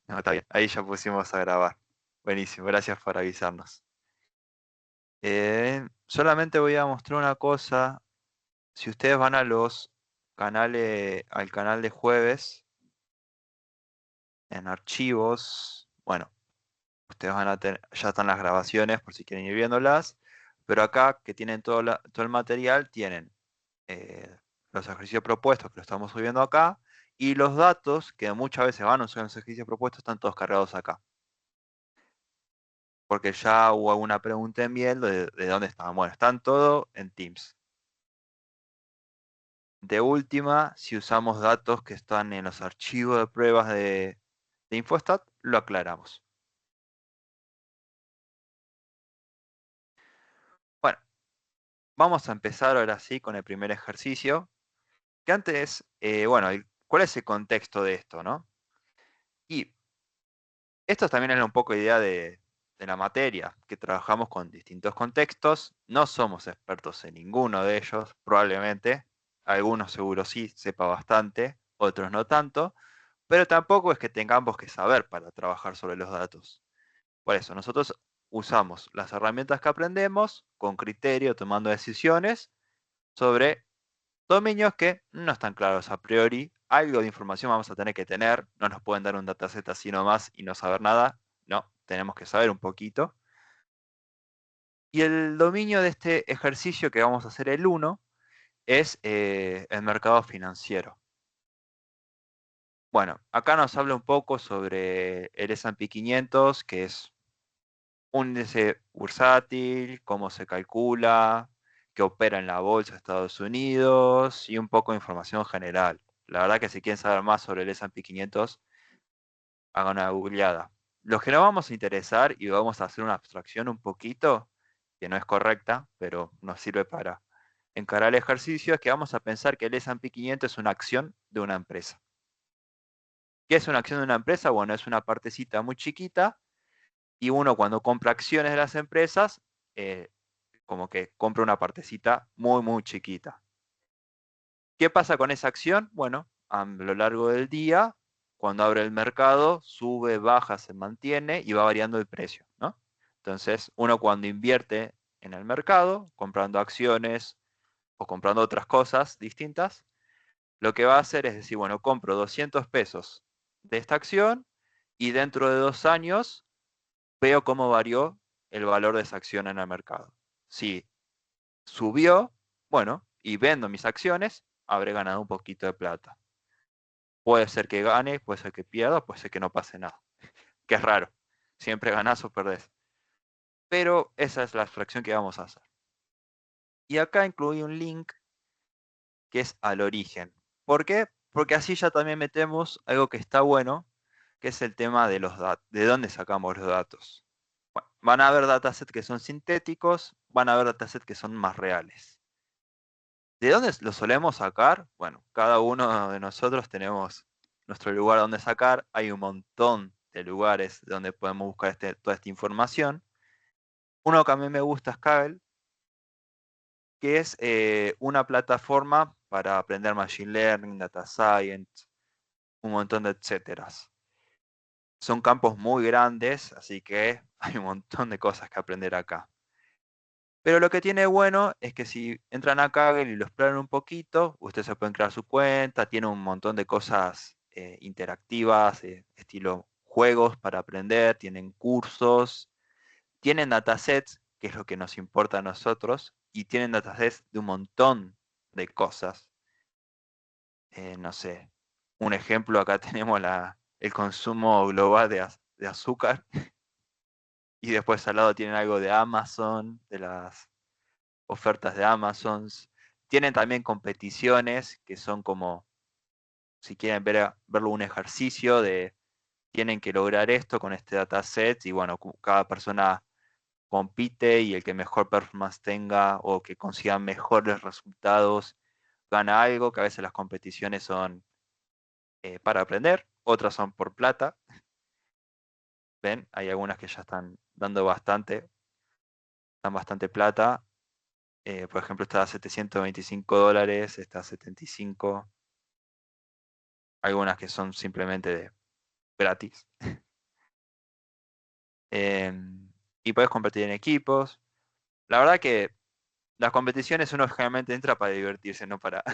No, está bien, ahí ya pusimos a grabar. Buenísimo, gracias por avisarnos. Solamente voy a mostrar una cosa. Si ustedes van a los canales, al canal de jueves, en archivos, bueno, ustedes van a tener, ya están las grabaciones por si quieren ir viéndolas, pero acá que tienen todo el material, tienen eh, los ejercicios propuestos que lo estamos subiendo acá, y los datos que muchas veces van a usar en los ejercicios propuestos están todos cargados acá. Porque ya hubo alguna pregunta en Miel de dónde estaban. Bueno, están todo en Teams. De última, si usamos datos que están en los archivos de pruebas de Infostat, lo aclaramos. Bueno, vamos a empezar ahora sí con el primer ejercicio. Que antes, bueno, ¿cuál es el contexto de esto, no? Y esto también es un poco idea de la materia, que trabajamos con distintos contextos. No somos expertos en ninguno de ellos, probablemente. Algunos seguro sí, sepa bastante, otros no tanto. Pero tampoco es que tengamos que saber para trabajar sobre los datos. Por eso, nosotros usamos las herramientas que aprendemos con criterio, tomando decisiones sobre dominios que no están claros a priori. Algo de información vamos a tener que tener. No nos pueden dar un dataset así nomás y no saber nada. No, tenemos que saber un poquito. Y el dominio de este ejercicio que vamos a hacer el 1 es el mercado financiero. Bueno, acá nos habla un poco sobre el S&P 500, que es un índice bursátil, cómo se calcula, que opera en la bolsa de Estados Unidos y un poco de información general. La verdad que si quieren saber más sobre el S&P 500, hagan una googleada. Lo que nos vamos a interesar y vamos a hacer una abstracción un poquito, que no es correcta, pero nos sirve para encarar el ejercicio, es que vamos a pensar que el S&P 500 es una acción de una empresa. ¿Qué es una acción de una empresa? Bueno, es una partecita muy chiquita y uno cuando compra acciones de las empresas, eh, como que compra una partecita muy, muy chiquita. ¿Qué pasa con esa acción? Bueno, a lo largo del día, cuando abre el mercado, sube, baja, se mantiene y va variando el precio, ¿no? Entonces, uno cuando invierte en el mercado, comprando acciones o comprando otras cosas distintas, lo que va a hacer es decir, bueno, compro 200 pesos de esta acción y dentro de 2 años veo cómo varió el valor de esa acción en el mercado. Si subió, bueno, y vendo mis acciones, habré ganado un poquito de plata. Puede ser que gane, puede ser que pierda, puede ser que no pase nada. Que es raro. Siempre ganás o perdés. Pero esa es la abstracción que vamos a hacer. Y acá incluí un link que es al origen. ¿Por qué? Porque así ya también metemos algo que está bueno, que es el tema de los datos, de dónde sacamos los datos. Bueno, van a haber datasets que son sintéticos, van a haber datasets que son más reales. ¿De dónde lo solemos sacar? Bueno, cada uno de nosotros tenemos nuestro lugar donde sacar. Hay un montón de lugares donde podemos buscar toda esta información. Uno que a mí me gusta es Kaggle, que es una plataforma para aprender Machine Learning, Data Science, un montón de etcéteras. Son campos muy grandes, así que hay un montón de cosas que aprender acá. Pero lo que tiene bueno es que si entran a Kaggle y lo exploran un poquito, ustedes se pueden crear su cuenta, tiene un montón de cosas interactivas, estilo juegos para aprender, tienen cursos, tienen datasets, que es lo que nos importa a nosotros, y tienen datasets de un montón de cosas. No sé, un ejemplo, acá tenemos el consumo global de azúcar, y después al lado tienen algo de Amazon, de las ofertas de Amazon. Tienen también competiciones que son como, si quieren verlo un ejercicio de tienen que lograr esto con este dataset y bueno, cada persona compite y el que mejor performance tenga o que consiga mejores resultados gana algo, que a veces las competiciones son para aprender, otras son por plata. Ven, hay algunas que ya están dando bastante, dan bastante plata. Por ejemplo, está a $725, está a 75. Algunas que son simplemente gratis. Y puedes competir en equipos. La verdad que las competiciones uno generalmente entra para divertirse, no para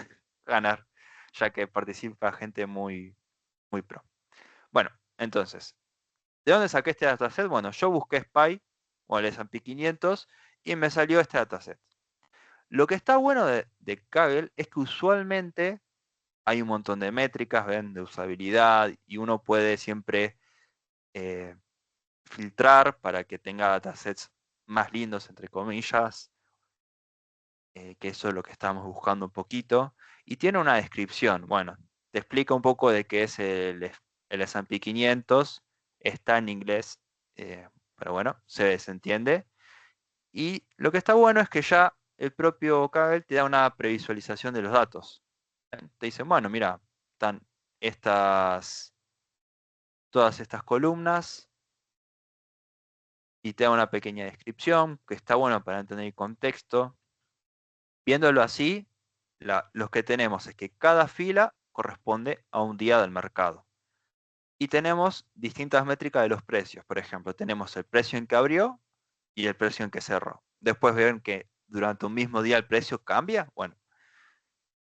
ganar, ya que participa gente muy pro. Bueno, entonces, ¿de dónde saqué este dataset? Bueno, yo busqué SPY o el S&P 500 y me salió este dataset. Lo que está bueno de Kaggle es que usualmente hay un montón de métricas, ven, de usabilidad, y uno puede siempre filtrar para que tenga datasets más lindos, entre comillas, que eso es lo que estamos buscando un poquito. Y tiene una descripción, bueno, te explica un poco de qué es el S&P 500, está en inglés, pero bueno, se desentiende. Y lo que está bueno es que ya el propio Kaggle te da una previsualización de los datos. Te dicen, bueno, mira, están todas estas columnas y te da una pequeña descripción que está bueno para entender el contexto. Viéndolo así, los que tenemos es que cada fila corresponde a un día del mercado. Y tenemos distintas métricas de los precios. Por ejemplo, tenemos el precio en que abrió y el precio en que cerró. Después ven que durante un mismo día el precio cambia. Bueno,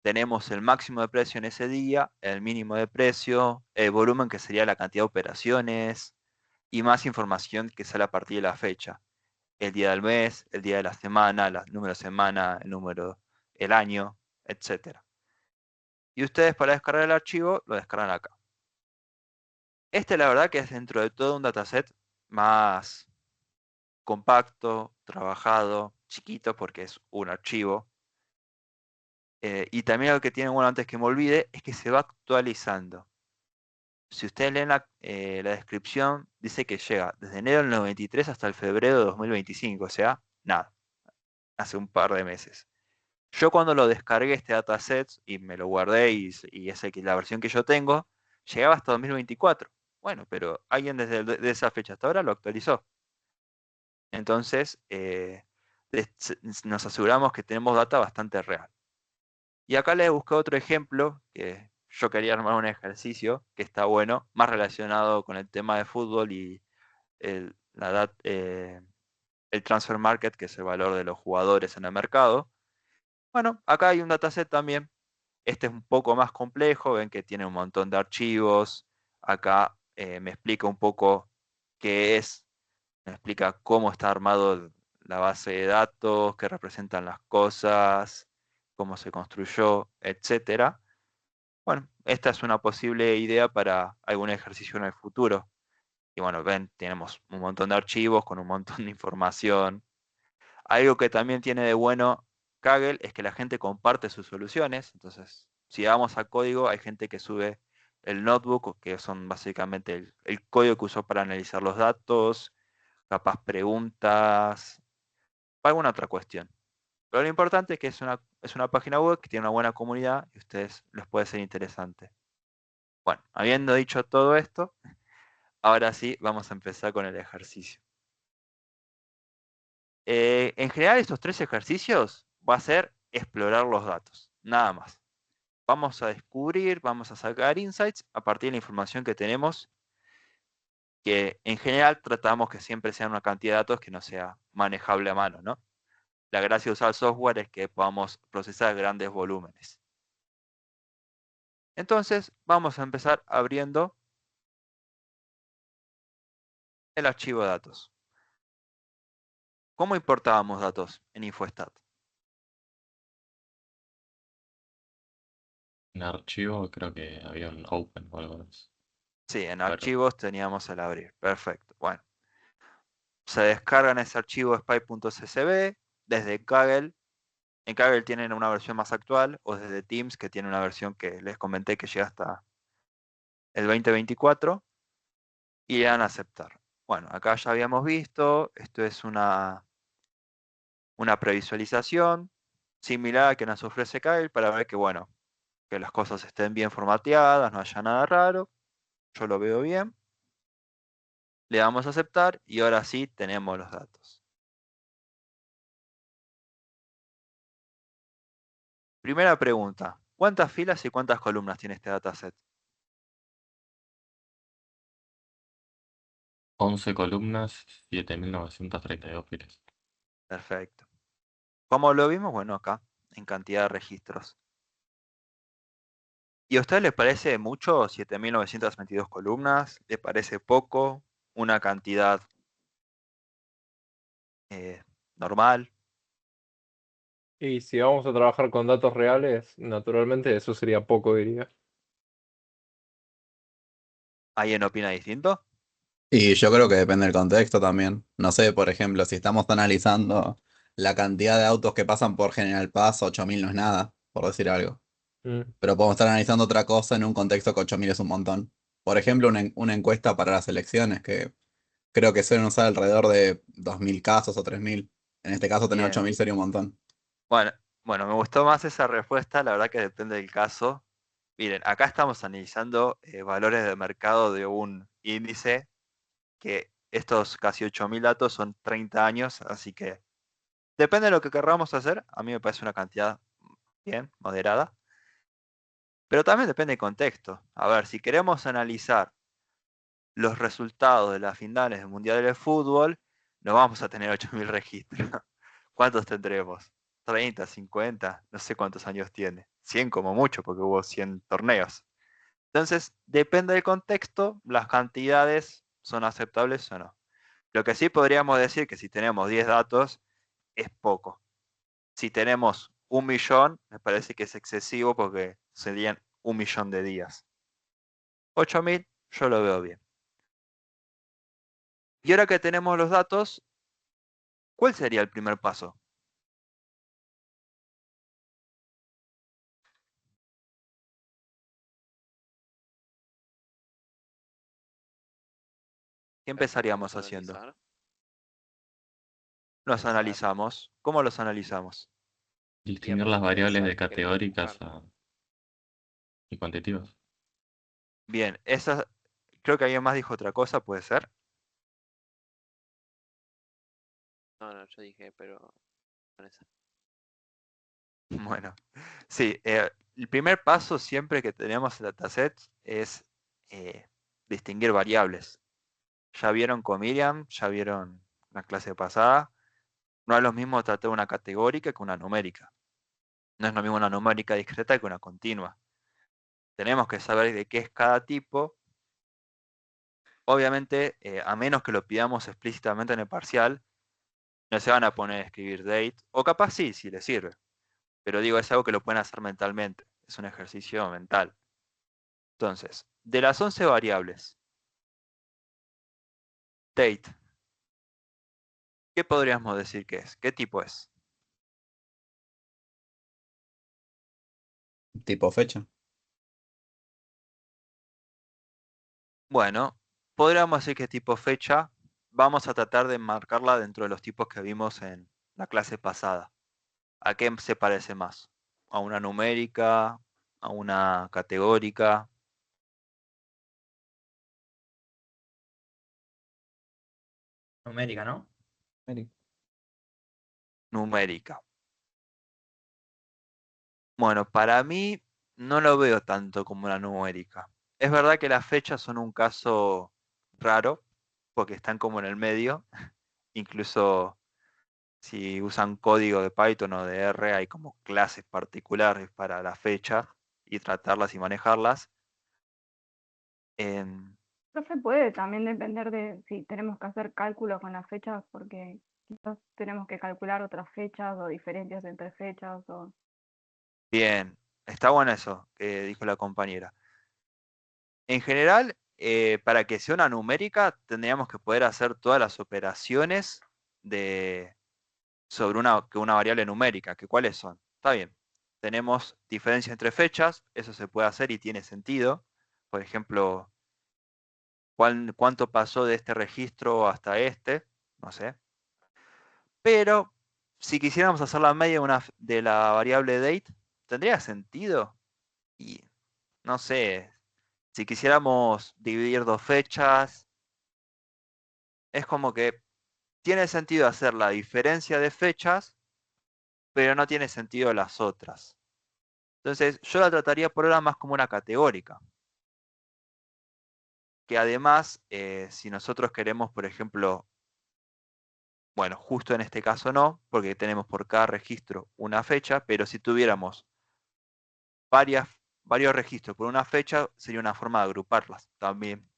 tenemos el máximo de precio en ese día, el mínimo de precio, el volumen que sería la cantidad de operaciones y más información que sale a partir de la fecha. El día del mes, el día de la semana, el número de semana, el año, etc. Y ustedes para descargar el archivo lo descargan acá. Este la verdad que es dentro de todo un dataset más compacto, trabajado, chiquito porque es un archivo. Y también lo que tiene bueno antes que me olvide es que se va actualizando. Si ustedes leen la descripción, dice que llega desde enero del 93 hasta el febrero de 2025, o sea, nada, hace un par de meses. Yo cuando lo descargué este dataset y me lo guardé y es la versión que yo tengo, llegaba hasta 2024. Bueno, pero alguien de esa fecha hasta ahora lo actualizó. Entonces, nos aseguramos que tenemos data bastante real. Y acá les busqué otro ejemplo, que yo quería armar un ejercicio que está bueno, más relacionado con el tema de fútbol y el transfer market, que es el valor de los jugadores en el mercado. Bueno, acá hay un dataset también. Este es un poco más complejo, ven que tiene un montón de archivos. Acá me explica un poco qué es, me explica cómo está armado la base de datos, qué representan las cosas, cómo se construyó, etcétera. Bueno, esta es una posible idea para algún ejercicio en el futuro. Y bueno, ven, tenemos un montón de archivos con un montón de información. Algo que también tiene de bueno Kaggle es que la gente comparte sus soluciones. Entonces, si vamos a código, hay gente que sube el notebook, que son básicamente el código que usó para analizar los datos, capaz preguntas, alguna otra cuestión. Pero lo importante es que es una página web que tiene una buena comunidad y a ustedes les puede ser interesante. Bueno, habiendo dicho todo esto, ahora sí vamos a empezar con el ejercicio. En general, estos tres ejercicios va a ser explorar los datos, nada más. Vamos a descubrir, vamos a sacar insights a partir de la información que tenemos, que en general tratamos que siempre sea una cantidad de datos que no sea manejable a mano, ¿no? La gracia de usar software es que podamos procesar grandes volúmenes. Entonces, vamos a empezar abriendo el archivo de datos. ¿Cómo importábamos datos en InfoStat? En archivo creo que había un open o algo así. Sí, en Pero archivos teníamos el abrir. Perfecto. Bueno, se descargan ese archivo spy.csv desde Kaggle. En Kaggle tienen una versión más actual, o desde Teams, que tiene una versión que les comenté que llega hasta el 2024, y le dan a aceptar. Bueno, acá ya habíamos visto, esto es una previsualización similar a que nos ofrece Kaggle para ver que, bueno, que las cosas estén bien formateadas, no haya nada raro. Yo lo veo bien. Le damos a aceptar y ahora sí tenemos los datos. Primera pregunta, ¿cuántas filas y cuántas columnas tiene este dataset? 11 columnas, 7.932 filas. Perfecto. ¿Cómo lo vimos? Bueno, acá, en cantidad de registros. ¿Y a usted le parece mucho 7.922 columnas? ¿Le parece poco? ¿Una cantidad normal? Y si vamos a trabajar con datos reales, naturalmente eso sería poco, diría. ¿Alguien opina distinto? Y yo creo que depende del contexto también. No sé, por ejemplo, si estamos analizando la cantidad de autos que pasan por General Paz, 8.000 no es nada, por decir algo. Mm. Pero podemos estar analizando otra cosa en un contexto que 8.000 es un montón. Por ejemplo, una encuesta para las elecciones que creo que suelen usar alrededor de 2.000 casos o 3.000. En este caso, tener Bien. 8.000 sería un montón. Bueno, bueno, me gustó más esa respuesta, la verdad que depende del caso. Miren, acá estamos analizando valores de mercado de un índice que estos casi 8.000 datos son 30 años, así que depende de lo que querramos hacer. A mí me parece una cantidad bien, moderada, pero también depende del contexto. A ver, si queremos analizar los resultados de las finales del Mundial de Fútbol, no vamos a tener 8.000 registros. ¿Cuántos tendremos? 30, 50, no sé cuántos años tiene. 100 como mucho, porque hubo 100 torneos. Entonces, depende del contexto, las cantidades son aceptables o no. Lo que sí podríamos decir que si tenemos 10 datos, es poco. Si tenemos 1.000.000, me parece que es excesivo porque serían 1.000.000 de días. 8.000, yo lo veo bien. Y ahora que tenemos los datos, ¿cuál sería el primer paso? ¿Qué empezaríamos haciendo? Analizar. Los Pensar. analizamos. ¿Cómo los analizamos? Distinguir las variables de Pensar qué queremos categóricas buscar. y cuantitativas. Bien, esa, creo que alguien más dijo otra cosa, puede ser. No, yo dije, pero con esa. Bueno, sí, el primer paso siempre que tenemos el dataset es distinguir variables. Ya vieron con Miriam, ya vieron la clase pasada. No es lo mismo tratar una categórica que una numérica. No es lo mismo una numérica discreta que una continua. Tenemos que saber de qué es cada tipo. Obviamente, a menos que lo pidamos explícitamente en el parcial, no se van a poner a escribir date, o capaz sí, si les sirve. Pero digo, es algo que lo pueden hacer mentalmente. Es un ejercicio mental. Entonces, de las 11 variables, date, ¿qué podríamos decir que es? ¿Qué tipo es? Tipo fecha. Bueno, podríamos decir que tipo fecha. Vamos a tratar de marcarla dentro de los tipos que vimos en la clase pasada. ¿A qué se parece más? ¿A una numérica? ¿A una categórica? Numérica, ¿no? Numérica. Bueno, para mí no lo veo tanto como una numérica. Es verdad que las fechas son un caso raro, porque están como en el medio. Incluso si usan código de Python o de R, hay como clases particulares para la fecha y tratarlas y manejarlas. En- Profe, puede también depender de si tenemos que hacer cálculos con las fechas, porque quizás tenemos que calcular otras fechas o diferencias entre fechas o... Bien, está bueno eso que dijo la compañera. En general, para que sea una numérica, tendríamos que poder hacer todas las operaciones de, sobre una variable numérica, que cuáles son. Está bien, tenemos diferencia entre fechas, eso se puede hacer y tiene sentido. Por ejemplo, cuánto pasó de este registro hasta este, no sé. Pero si quisiéramos hacer la media de la variable date, ¿tendría sentido? Y no sé, si quisiéramos dividir dos fechas, es como que tiene sentido hacer la diferencia de fechas, pero no tiene sentido las otras. Entonces, yo la trataría por ahora más como una categórica. que además, si nosotros queremos, por ejemplo, bueno, justo en este caso no, porque tenemos por cada registro una fecha, pero si tuviéramos varios registros por una fecha, sería una forma de agruparlas también.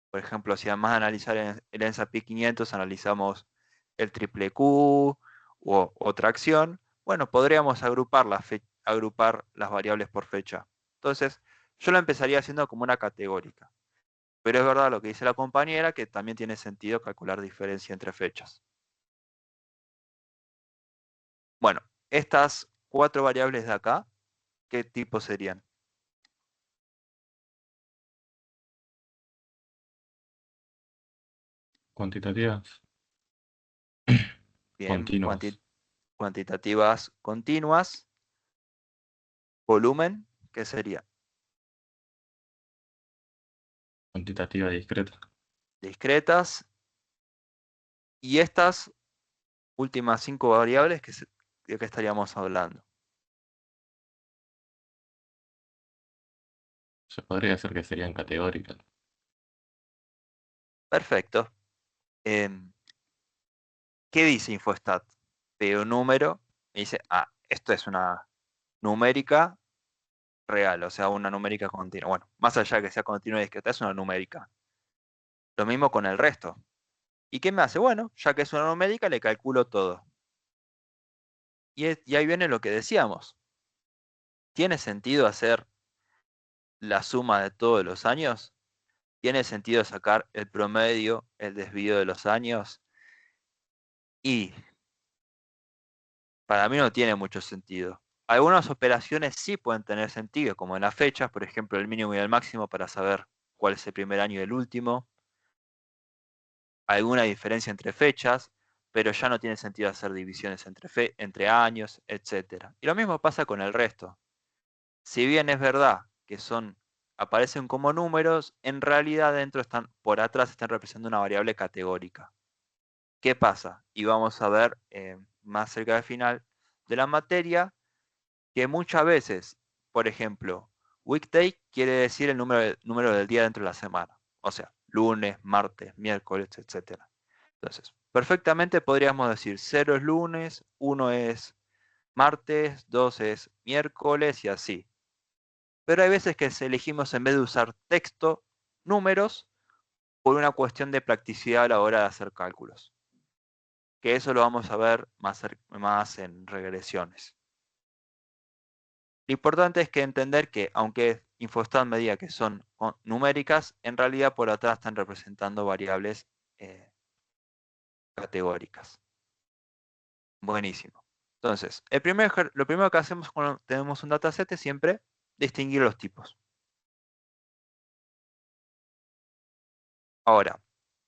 Por ejemplo, si además de analizar el S&P 500, analizamos el triple Q o otra acción, bueno, podríamos agrupar las variables por fecha. Entonces, yo lo empezaría haciendo como una categórica. Pero es verdad lo que dice la compañera, que también tiene sentido calcular diferencia entre fechas. Bueno, estas 4 variables de acá, ¿qué tipo serían? Cuantitativas. Bien, Continuas. cuantitativas continuas. Volumen, ¿qué sería? Cuantitativa discreta. Discretas. Y estas últimas 5 variables, ¿de qué estaríamos hablando? Se podría decir que serían categóricas. Perfecto. ¿Qué dice Infostat? Veo un número y dice, esto es una numérica real, o sea, una numérica continua. Bueno, más allá de que sea continua y discreta, es una numérica. Lo mismo con el resto. ¿Y qué me hace? Bueno, ya que es una numérica, le calculo todo. Y ahí viene lo que decíamos. ¿Tiene sentido hacer la suma de todos los años? ¿Tiene sentido sacar el promedio, el desvío de los años? Y para mí no tiene mucho sentido. Algunas operaciones sí pueden tener sentido, como en las fechas, por ejemplo, el mínimo y el máximo para saber cuál es el primer año y el último. Alguna diferencia entre fechas, pero ya no tiene sentido hacer divisiones entre años, etc. Y lo mismo pasa con el resto. Si bien es verdad que aparecen como números, en realidad por atrás están representando una variable categórica. ¿Qué pasa? Y vamos a ver más cerca del final de la materia que muchas veces, por ejemplo, weekday quiere decir el número del día dentro de la semana. O sea, lunes, martes, miércoles, etc. Entonces, perfectamente podríamos decir 0 es lunes, 1 es martes, 2 es miércoles y así. Pero hay veces que elegimos en vez de usar texto, números, por una cuestión de practicidad a la hora de hacer cálculos. Que eso lo vamos a ver más en regresiones. Lo importante es que entender que, aunque Infostat me diga que son numéricas, en realidad por atrás están representando variables categóricas. Buenísimo. Entonces, lo primero que hacemos cuando tenemos un dataset es siempre distinguir los tipos. Ahora,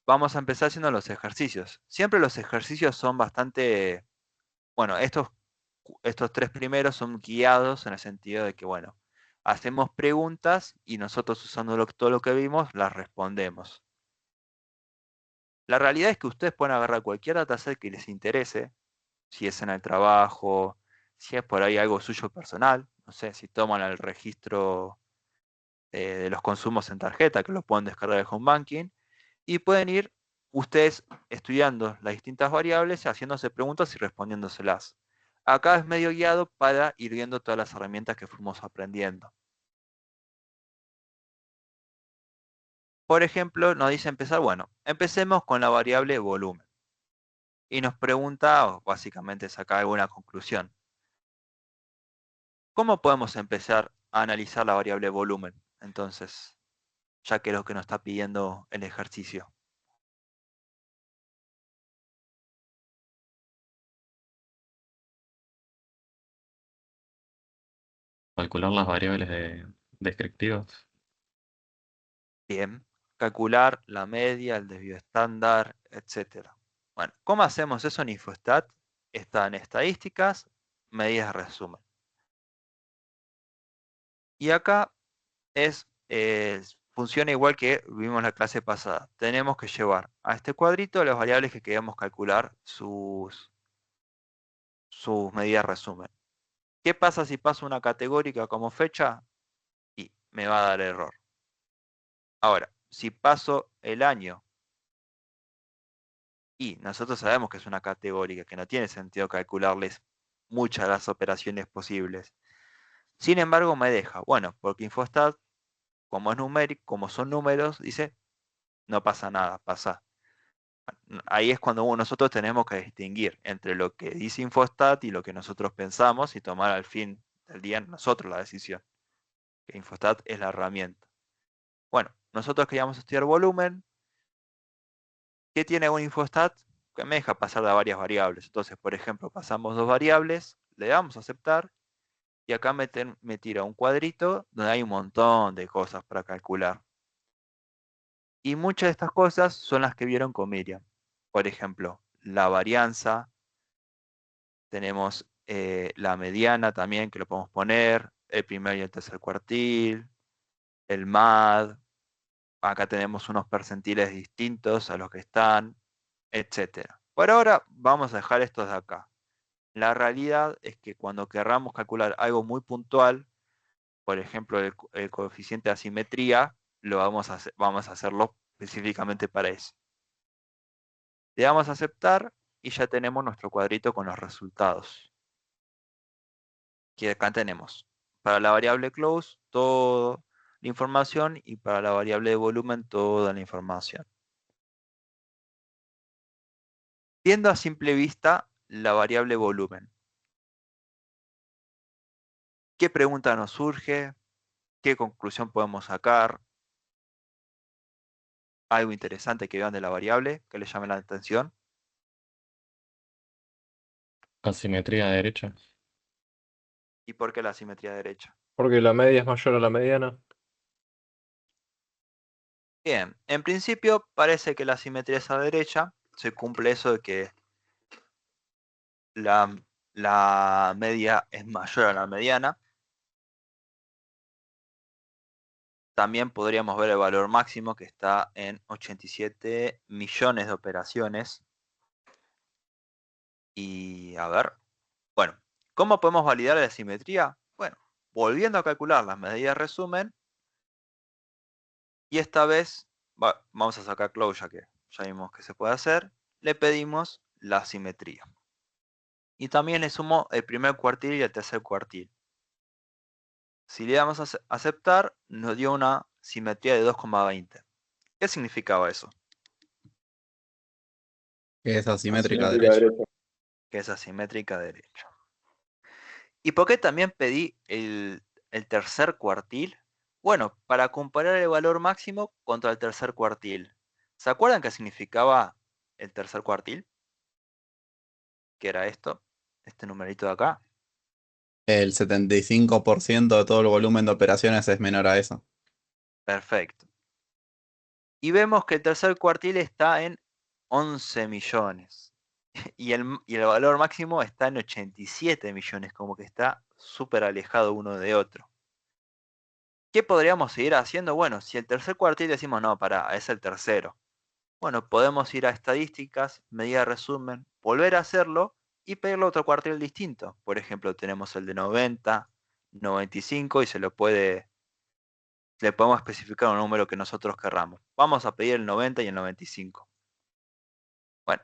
vamos a empezar haciendo los ejercicios. Siempre los ejercicios son bastante, bueno, estos 3 primeros son guiados en el sentido de que, bueno, hacemos preguntas y nosotros usando todo lo que vimos, las respondemos. La realidad es que ustedes pueden agarrar cualquier dataset que les interese, si es en el trabajo, si es por ahí algo suyo personal, no sé, si toman el registro de los consumos en tarjeta, que lo pueden descargar de home banking, y pueden ir ustedes estudiando las distintas variables, haciéndose preguntas y respondiéndoselas. Acá es medio guiado para ir viendo todas las herramientas que fuimos aprendiendo. Por ejemplo, nos dice empezar, bueno, empecemos con la variable volumen. Y nos pregunta, o básicamente saca alguna conclusión. ¿Cómo podemos empezar a analizar la variable volumen? Entonces, ya que es lo que nos está pidiendo el ejercicio. Calcular las variables descriptivas. Bien, calcular la media, el desvío estándar, etc. Bueno, ¿cómo hacemos eso en Infostat? Está en estadísticas, medidas de resumen. Y acá funciona igual que vimos en la clase pasada. Tenemos que llevar a este cuadrito las variables que queremos calcular sus medidas de resumen. ¿Qué pasa si paso una categórica como fecha? Y me va a dar error. Ahora, si paso el año y nosotros sabemos que es una categórica, que no tiene sentido calcularles muchas de las operaciones posibles. Sin embargo, me deja, bueno, porque Infostat, como es numérico, como son números, dice, no pasa nada, pasa. Ahí es cuando nosotros tenemos que distinguir entre lo que dice Infostat y lo que nosotros pensamos y tomar al fin del día nosotros la decisión. Que Infostat es la herramienta. Bueno, nosotros queríamos estudiar volumen. ¿Qué tiene un Infostat? Que me deja pasar de varias variables. Entonces, por ejemplo, pasamos 2 variables, le damos a aceptar y acá me tira un cuadrito donde hay un montón de cosas para calcular. Y muchas de estas cosas son las que vieron con Miriam. Por ejemplo, la varianza, tenemos la mediana también que lo podemos poner, el primer y el tercer cuartil, el MAD, acá tenemos unos percentiles distintos a los que están, etc. Por ahora vamos a dejar estos de acá. La realidad es que cuando querramos calcular algo muy puntual, por ejemplo el coeficiente de asimetría, vamos a hacerlo específicamente para eso. Le damos a aceptar y ya tenemos nuestro cuadrito con los resultados. Que acá tenemos para la variable close toda la información y para la variable de volumen toda la información. Viendo a simple vista la variable volumen, ¿qué pregunta nos surge? ¿Qué conclusión podemos sacar? ¿Algo interesante que vean de la variable que les llame la atención? Asimetría derecha. ¿Y por qué la simetría derecha? Porque la media es mayor a la mediana. Bien, en principio parece que la simetría es a derecha. Se cumple eso de que la media es mayor a la mediana. También podríamos ver el valor máximo que está en 87 millones de operaciones. Y a ver, bueno, ¿cómo podemos validar la simetría? Bueno, volviendo a calcular las medidas de resumen. Y esta vez vamos a sacar close ya que ya vimos que se puede hacer. Le pedimos la simetría. Y también le sumo el primer cuartil y el tercer cuartil. Si le damos a aceptar, nos dio una simetría de 2,20. ¿Qué significaba eso? Que es asimétrica derecha. Que es asimétrica derecha. ¿Y por qué también pedí el tercer cuartil? Bueno, para comparar el valor máximo contra el tercer cuartil. ¿Se acuerdan qué significaba el tercer cuartil? ¿Qué era esto? Este numerito de acá. El 75% de todo el volumen de operaciones es menor a eso. Perfecto. Y vemos que el tercer cuartil está en 11 millones. Y el valor máximo está en 87 millones, como que está súper alejado uno de otro. ¿Qué podríamos seguir haciendo? Bueno, si el tercer cuartil decimos, no, es el tercero. Bueno, podemos ir a estadísticas, medida de resumen, volver a hacerlo y pedirle otro cuartil distinto. Por ejemplo, tenemos el de 90, 95 y le podemos especificar un número que nosotros querramos. Vamos a pedir el 90 y el 95. Bueno,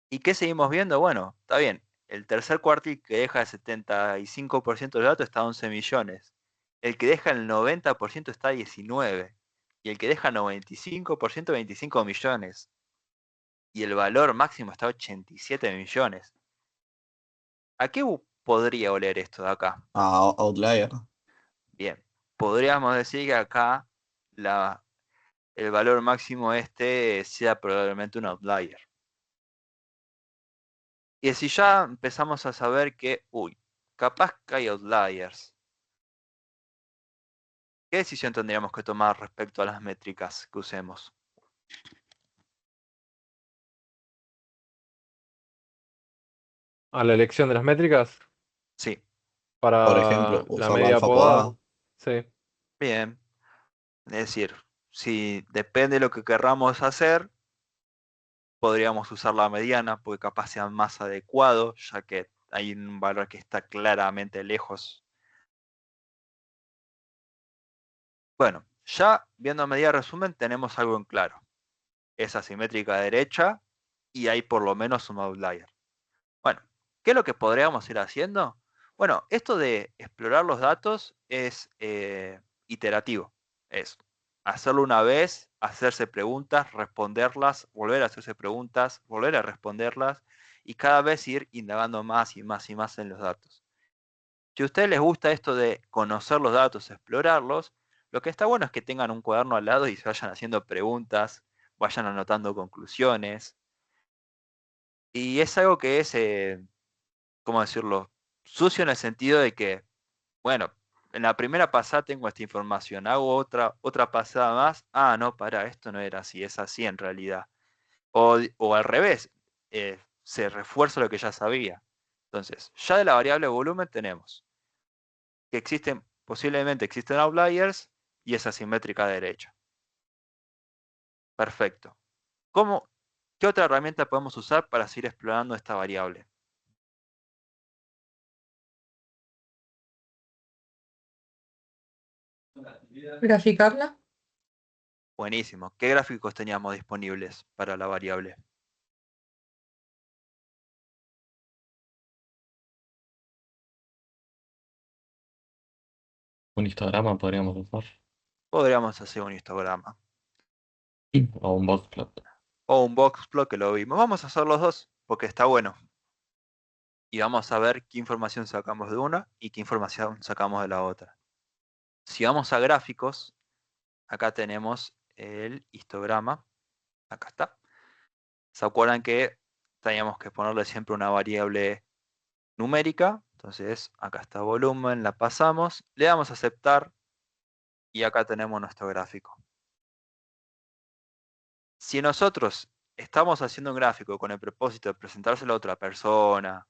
¿y qué seguimos viendo? Bueno, está bien. El tercer cuartil que deja el 75% del dato está a 11 millones. El que deja el 90% está a 19. Y el que deja 95%, 25 millones. Y el valor máximo está a 87 millones. ¿A qué podría oler esto de acá? Outlier. Bien, podríamos decir que acá el valor máximo sea probablemente un outlier. Y si ya empezamos a saber que, capaz que hay outliers, ¿qué decisión tendríamos que tomar respecto a las métricas que usemos? A la elección de las métricas Sí, para Por ejemplo, la usar la media alfa podada. podada. Sí. bien. Es decir, si depende de lo que querramos hacer, podríamos usar la mediana porque capaz sea más adecuado, ya que hay un valor que está claramente lejos. Bueno, Ya viendo medida de resumen tenemos algo en claro. Es asimétrica derecha y hay por lo menos un outlier. Bueno, ¿qué es lo que podríamos ir haciendo? Bueno, esto de explorar los datos es iterativo. Es hacerlo una vez, hacerse preguntas, responderlas, volver a hacerse preguntas, volver a responderlas y cada vez ir indagando más y más y más en los datos. Si a ustedes les gusta esto de conocer los datos, explorarlos, lo que está bueno es que tengan un cuaderno al lado y se vayan haciendo preguntas, vayan anotando conclusiones. Y es algo que es, ¿cómo decirlo? Sucio en el sentido de que, bueno, en la primera pasada tengo esta información, hago otra pasada más, no, pará, esto no era así, es así en realidad. O al revés, se refuerza lo que ya sabía. Entonces, ya de la variable volumen tenemos que posiblemente existen outliers y es asimétrica derecha. Perfecto. ¿Qué otra herramienta podemos usar para seguir explorando esta variable? Graficarla. Buenísimo. ¿Qué gráficos teníamos disponibles para la variable? Un histograma podríamos usar. Podríamos hacer un histograma O un boxplot. o un boxplot que lo vimos. Vamos a hacer los dos porque está bueno. Y vamos a ver qué información sacamos de una y qué información sacamos de la otra. Si vamos a gráficos, acá tenemos el histograma. Acá está. ¿Se acuerdan que teníamos que ponerle siempre una variable numérica? Entonces, acá está volumen, la pasamos, le damos a aceptar y acá tenemos nuestro gráfico. Si nosotros estamos haciendo un gráfico con el propósito de presentárselo a otra persona,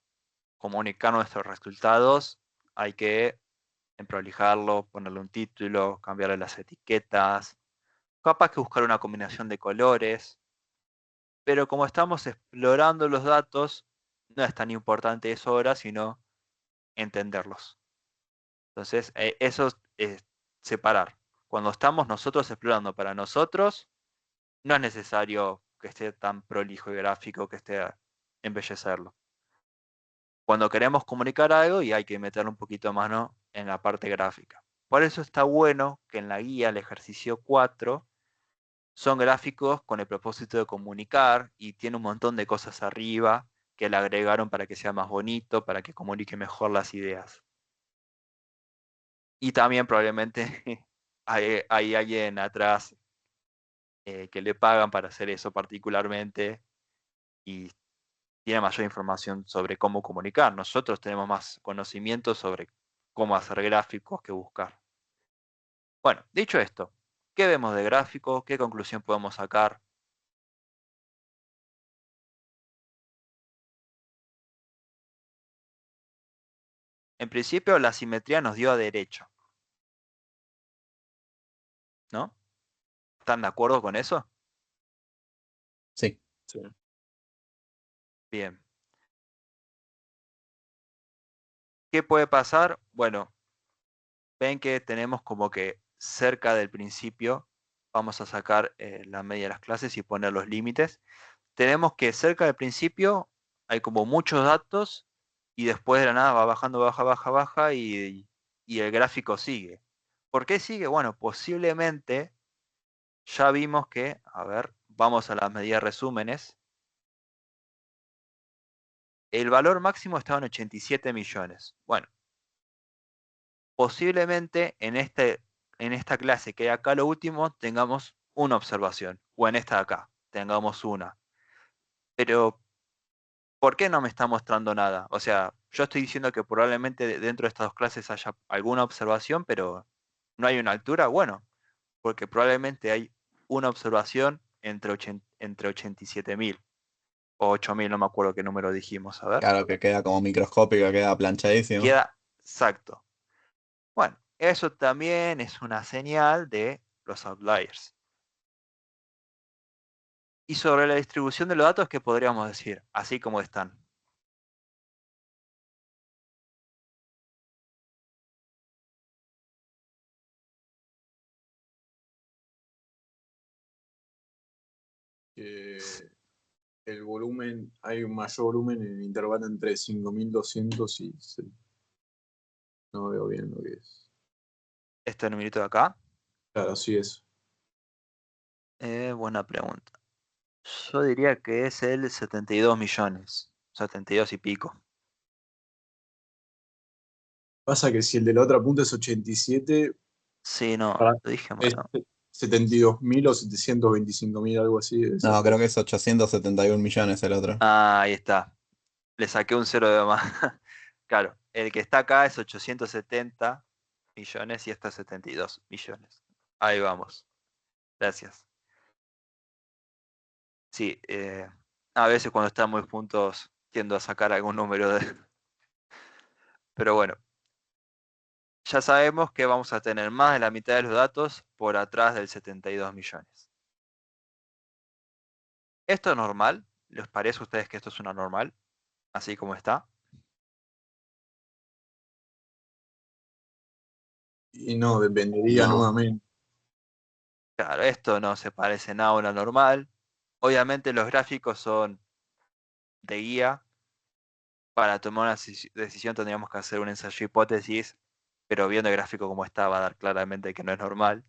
comunicar nuestros resultados, hay que emprolijarlo, ponerle un título, cambiarle las etiquetas, capaz que buscar una combinación de colores, pero como estamos explorando los datos, no es tan importante eso ahora, sino entenderlos. Entonces, eso es separar. Cuando estamos nosotros explorando para nosotros, no es necesario que esté tan prolijo y gráfico, que esté a embellecerlo. Cuando queremos comunicar algo y hay que meterle un poquito más, ¿no?, en la parte gráfica. Por eso está bueno que en la guía, el ejercicio 4, son gráficos con el propósito de comunicar y tiene un montón de cosas arriba que le agregaron para que sea más bonito, para que comunique mejor las ideas. Y también probablemente hay alguien atrás que le pagan para hacer eso particularmente y tiene mayor información sobre cómo comunicar. Nosotros tenemos más conocimiento sobre cómo hacer gráficos que buscar. Bueno, dicho esto, ¿qué vemos de gráficos? ¿Qué conclusión podemos sacar? En principio, la simetría nos dio a derecho, ¿no? ¿Están de acuerdo con eso? Sí. Bien. ¿Qué puede pasar? Bueno, ven que tenemos como que cerca del principio vamos a sacar la media de las clases y poner los límites. Tenemos que cerca del principio hay como muchos datos y después de la nada va bajando, baja y el gráfico sigue. ¿Por qué sigue? Bueno, posiblemente ya vimos que, a ver, vamos a las medidas resúmenes. El valor máximo estaba en 87 millones. Bueno, posiblemente en esta clase que hay acá lo último tengamos una observación, o en esta de acá tengamos una. Pero, ¿por qué no me está mostrando nada? O sea, yo estoy diciendo que probablemente dentro de estas dos clases haya alguna observación, pero no hay una altura. Bueno, porque probablemente hay una observación entre 87.000 o 8.000, no me acuerdo qué número dijimos. A ver, Claro que queda como microscópico, queda planchadísimo. queda exacto. Bueno, eso también es una señal de los outliers. Y sobre la distribución de los datos, ¿qué podríamos decir? Así como están. que el volumen, hay un mayor volumen en el intervalo entre 5200 y... No veo bien lo que es. Este numerito de acá. Claro, sí es. Buena pregunta. Yo diría que es el 72 millones. 72 y pico. Pasa que si el de la otra punta es 87, Sí, no, para- lo dije mal, es ¿no? 72.000 o 725.000, algo así. debe ser. No, creo que es 871 millones el otro. Ah, ahí está. Le saqué un cero de más. Claro, el que está acá es 870 millones y este es 72 millones. Ahí vamos. Gracias. Sí, a veces cuando están muy juntos tiendo a sacar algún número de... Pero bueno, ya sabemos que vamos a tener más de la mitad de los datos por atrás del 72 millones. ¿Esto es normal? ¿Les parece a ustedes que esto es una normal? Así como está. Y no, dependería nuevamente. Claro, esto no se parece nada a una normal. Obviamente los gráficos son de guía. Para tomar una decisión tendríamos que hacer un ensayo hipótesis, pero viendo el gráfico como está va a dar claramente que no es normal.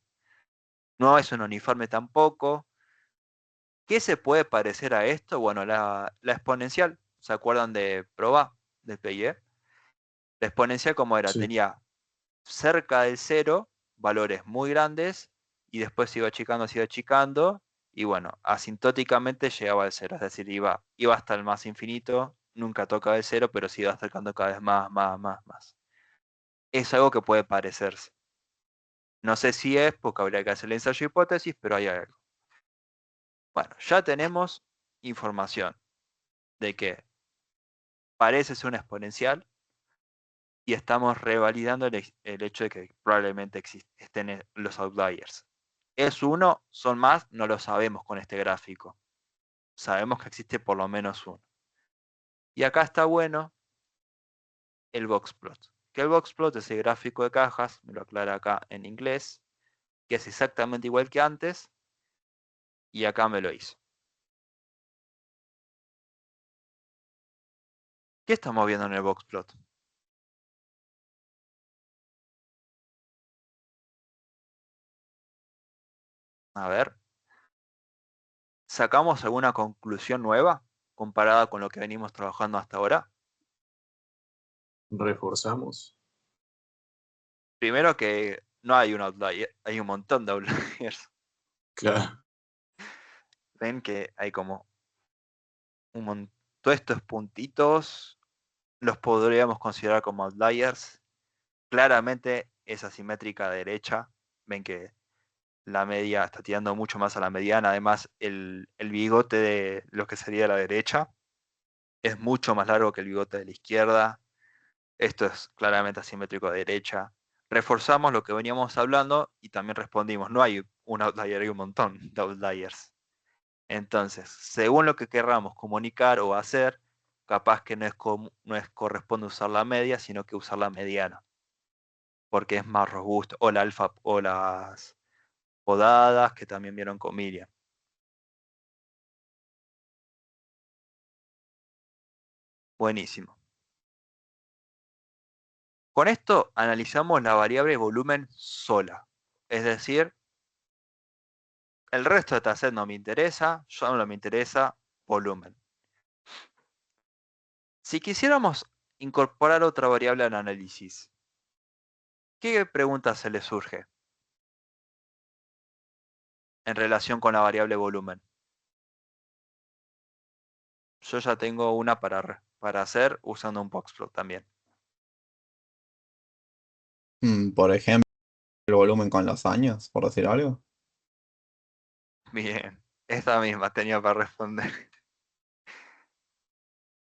No es un uniforme tampoco. ¿Qué se puede parecer a esto? Bueno, la exponencial. ¿Se acuerdan de Proba, del PIE? La exponencial, ¿cómo era? Sí. Tenía cerca del cero valores muy grandes y después se iba achicando y bueno, asintóticamente llegaba al cero, es decir, iba hasta el más infinito, nunca tocaba el cero, pero se iba acercando cada vez más. Es algo que puede parecerse. No sé si es, porque habría que hacer el ensayo hipótesis, pero hay algo. Bueno, ya tenemos información de que parece ser una exponencial y estamos revalidando el hecho de que probablemente estén los outliers. ¿Es uno? ¿Son más? No lo sabemos con este gráfico. Sabemos que existe por lo menos uno. Y acá está bueno el boxplot. Que el boxplot es el gráfico de cajas, me lo aclara acá en inglés, que es exactamente igual que antes, y acá me lo hizo. ¿Qué estamos viendo en el boxplot? A ver. ¿Sacamos alguna conclusión nueva comparada con lo que venimos trabajando hasta ahora? Reforzamos. Primero que no hay un outlier, hay un montón de outliers. Claro. Ven que hay como un montón. Todos estos puntitos los podríamos considerar como outliers. Claramente es asimétrica derecha. Ven que la media está tirando mucho más a la mediana. Además, el bigote de lo que sería la derecha es mucho más largo que el bigote de la izquierda. Esto es claramente asimétrico a derecha. Reforzamos lo que veníamos hablando y también respondimos, no hay un outlier, hay un montón de outliers. Entonces, según lo que querramos comunicar o hacer, capaz que no es corresponde usar la media, sino que usar la mediana. Porque es más robusto. O la alfa, o las podadas que también vieron con Miriam. Buenísimo. Con esto analizamos la variable volumen sola. Es decir, el resto de dataset no me interesa, solo me interesa volumen. Si quisiéramos incorporar otra variable al análisis, ¿qué pregunta se le surge en relación con la variable volumen? Yo ya tengo una para hacer usando un boxplot también. Por ejemplo, el volumen con los años, por decir algo. Bien, esta misma tenía para responder.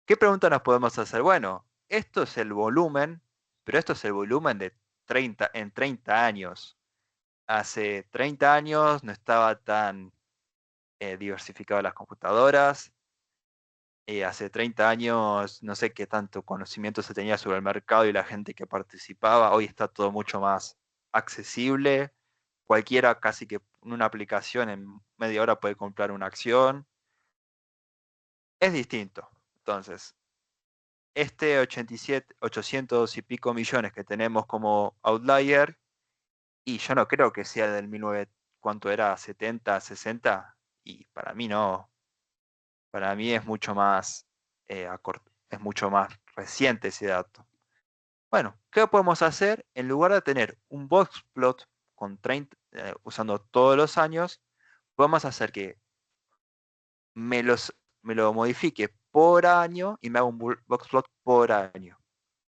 ¿Qué pregunta nos podemos hacer? Bueno, esto es el volumen, pero esto es el volumen de 30 años. Hace 30 años no estaba tan diversificado las computadoras. Hace 30 años no sé qué tanto conocimiento se tenía sobre el mercado y la gente que participaba. Hoy está todo mucho más accesible. Cualquiera casi que una aplicación en media hora puede comprar una acción. Es distinto. Entonces, este 800 y pico millones que tenemos como outlier, y yo no creo que sea del 1900, ¿cuánto era? 70, 60, y para mí no. Para mí es mucho más, es mucho más reciente ese dato. Bueno, ¿qué podemos hacer? En lugar de tener un box plot con 30, usando todos los años, vamos a hacer que me lo modifique por año y me haga un box plot por año.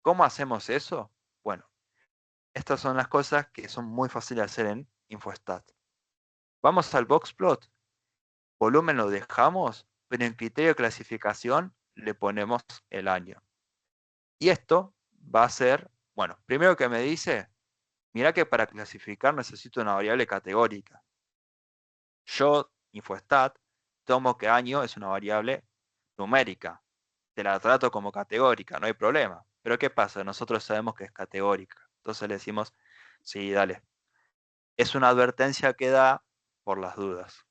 ¿Cómo hacemos eso? Bueno, estas son las cosas que son muy fáciles de hacer en Infostat. Vamos al box plot, volumen lo dejamos, pero en criterio de clasificación le ponemos el año. Y esto va a ser, bueno, primero que me dice, mira que para clasificar necesito una variable categórica. Yo, Infostat, tomo que año es una variable numérica. Te la trato como categórica, no hay problema. Pero ¿qué pasa? Nosotros sabemos que es categórica. Entonces le decimos, sí, dale. Es una advertencia que da por las dudas.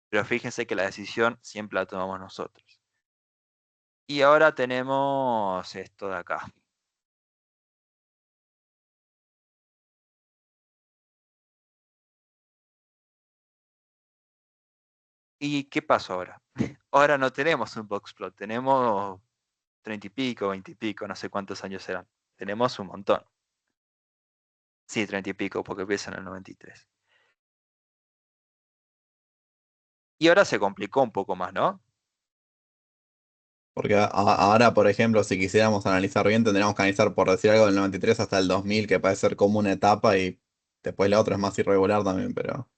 Pero fíjense que la decisión siempre la tomamos nosotros. Y ahora tenemos esto de acá. ¿Y qué pasó ahora? Ahora no tenemos un boxplot, tenemos 30 y pico, 20 y pico, no sé cuántos años serán. Tenemos un montón. Sí, 30 y pico, porque empieza en el 93. Y ahora se complicó un poco más, ¿no? Porque ahora, por ejemplo, si quisiéramos analizar bien, tendríamos que analizar, por decir algo, del 93 hasta el 2000, que parece ser como una etapa, y después la otra es más irregular también, pero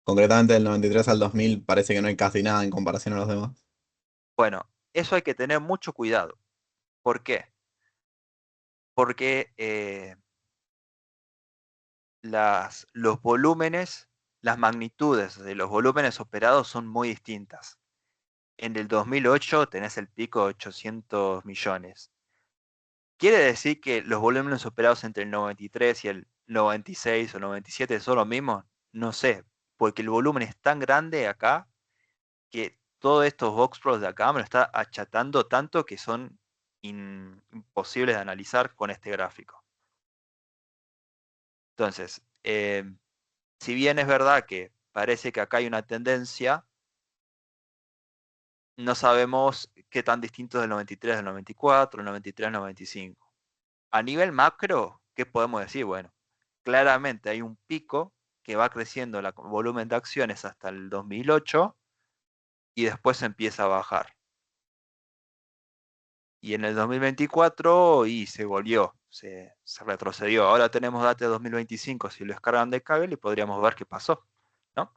concretamente del 93 al 2000 parece que no hay casi nada en comparación a los demás. Bueno, eso hay que tener mucho cuidado. ¿Por qué? Porque los volúmenes, las magnitudes de los volúmenes operados son muy distintas. En el 2008 tenés el pico de 800 millones. ¿Quiere decir que los volúmenes operados entre el 93 y el 96 o 97 son los mismos? No sé, porque el volumen es tan grande acá que todos estos boxplots de acá me lo está achatando tanto que son imposibles de analizar con este gráfico. Entonces, si bien es verdad que parece que acá hay una tendencia, no sabemos qué tan distinto es del 93 al 94, el 93 al 95. A nivel macro, ¿qué podemos decir? Bueno, claramente hay un pico que va creciendo el volumen de acciones hasta el 2008 y después empieza a bajar. Y en el 2024 y se volvió, se retrocedió. Ahora tenemos datos de 2025, si lo descargan de Kaggle y podríamos ver qué pasó, ¿no?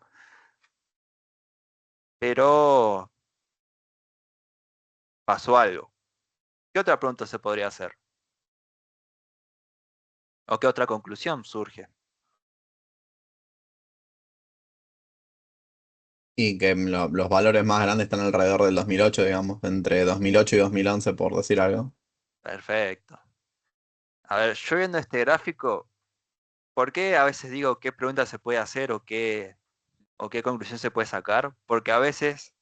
Pero pasó algo. ¿Qué otra pregunta se podría hacer? ¿O qué otra conclusión surge? Y que los valores más grandes están alrededor del 2008, digamos, entre 2008 y 2011, por decir algo. Perfecto. A ver, yo viendo este gráfico, ¿por qué a veces digo qué pregunta se puede hacer o qué conclusión se puede sacar? Porque a veces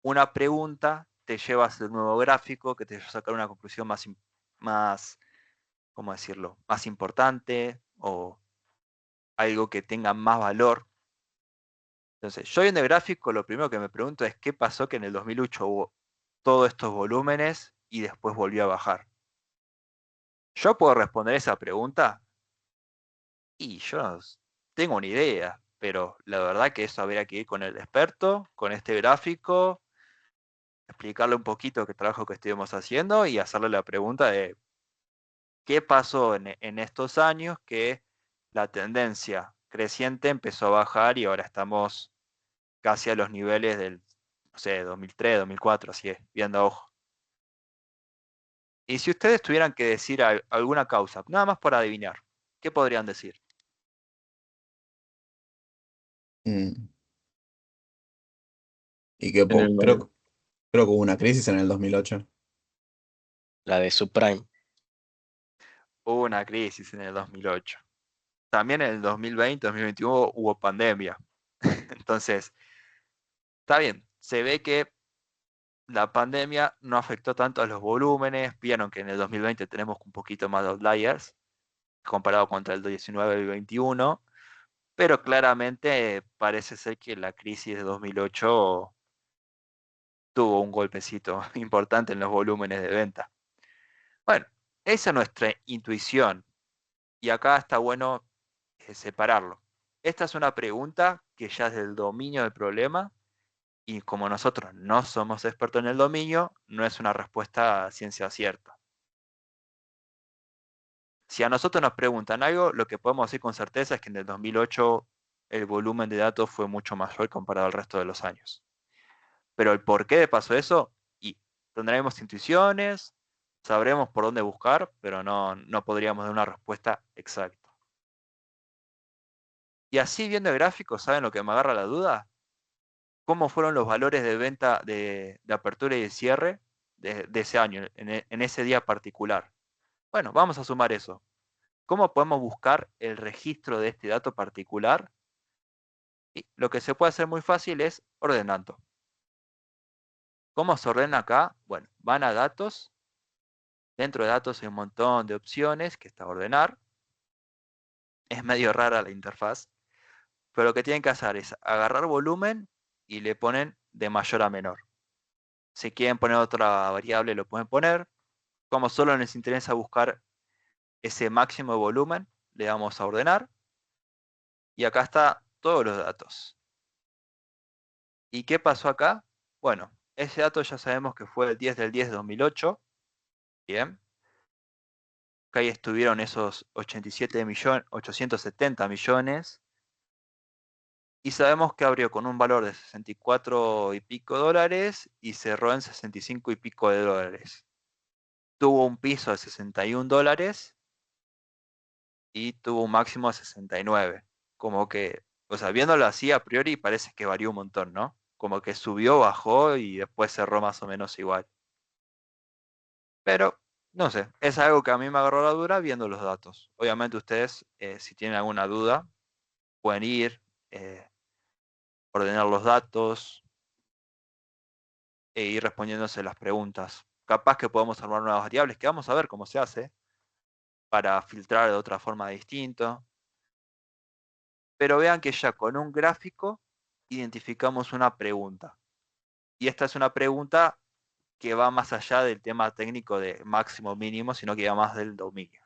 una pregunta te lleva a hacer un nuevo gráfico que te lleva a sacar una conclusión más, ¿cómo decirlo? Más importante o algo que tenga más valor. Entonces, yo viendo el gráfico, lo primero que me pregunto es qué pasó que en el 2008 hubo todos estos volúmenes y después volvió a bajar. ¿Yo puedo responder esa pregunta? Y yo no tengo una idea, pero la verdad que eso habría que ir con el experto, con este gráfico, explicarle un poquito qué trabajo que estuvimos haciendo y hacerle la pregunta de qué pasó en estos años que la tendencia creciente empezó a bajar y ahora estamos casi a los niveles del, no sé, 2003, 2004, así es, viendo a ojo. Y si ustedes tuvieran que decir alguna causa, nada más por adivinar, ¿qué podrían decir? Mm. Y que En el creo que hubo una crisis en el 2008. La de subprime. Hubo una crisis en el 2008. también en el 2020, 2021 hubo pandemia. Entonces, está bien, se ve que la pandemia no afectó tanto a los volúmenes. Vieron que en el 2020 tenemos un poquito más de outliers comparado contra el 19 y el 21, pero claramente parece ser que la crisis de 2008 tuvo un golpecito importante en los volúmenes de venta. Bueno, esa es nuestra intuición y acá está bueno separarlo. Esta es una pregunta que ya es del dominio del problema y como nosotros no somos expertos en el dominio, no es una respuesta a ciencia cierta. Si a nosotros nos preguntan algo, lo que podemos decir con certeza es que en el 2008 el volumen de datos fue mucho mayor comparado al resto de los años. Pero el por qué pasó eso, y tendremos intuiciones, sabremos por dónde buscar, pero no podríamos dar una respuesta exacta. Y así viendo el gráfico, ¿saben lo que me agarra la duda? ¿Cómo fueron los valores de venta de apertura y de cierre de ese año, en ese día particular? Bueno, vamos a sumar eso. ¿Cómo podemos buscar el registro de este dato particular? Y lo que se puede hacer muy fácil es ordenando. ¿Cómo se ordena acá? Bueno, van a datos. Dentro de datos hay un montón de opciones que está a ordenar. Es medio rara la interfaz. Pero lo que tienen que hacer es agarrar volumen y le ponen de mayor a menor. Si quieren poner otra variable, lo pueden poner. Como solo les interesa buscar ese máximo de volumen, le damos a ordenar. Y acá está todos los datos. ¿Y qué pasó acá? Bueno, ese dato ya sabemos que fue el 10 del 10 de 2008. Bien. Acá ahí estuvieron esos 870 millones. Y sabemos que abrió con un valor de 64 y pico dólares y cerró en 65 y pico de dólares. Tuvo un piso de 61 dólares y tuvo un máximo de 69. Como que, o sea, viéndolo así a priori parece que varió un montón, ¿no? Como que subió, bajó y después cerró más o menos igual. Pero, no sé, es algo que a mí me agarró la dura viendo los datos. Obviamente ustedes, si tienen alguna duda, pueden ir, ordenar los datos e ir respondiéndose las preguntas. Capaz que podemos armar nuevas variables, que vamos a ver cómo se hace, para filtrar de otra forma distinto. Pero vean que ya con un gráfico identificamos una pregunta. Y esta es una pregunta que va más allá del tema técnico de máximo mínimo, sino que va más del dominio.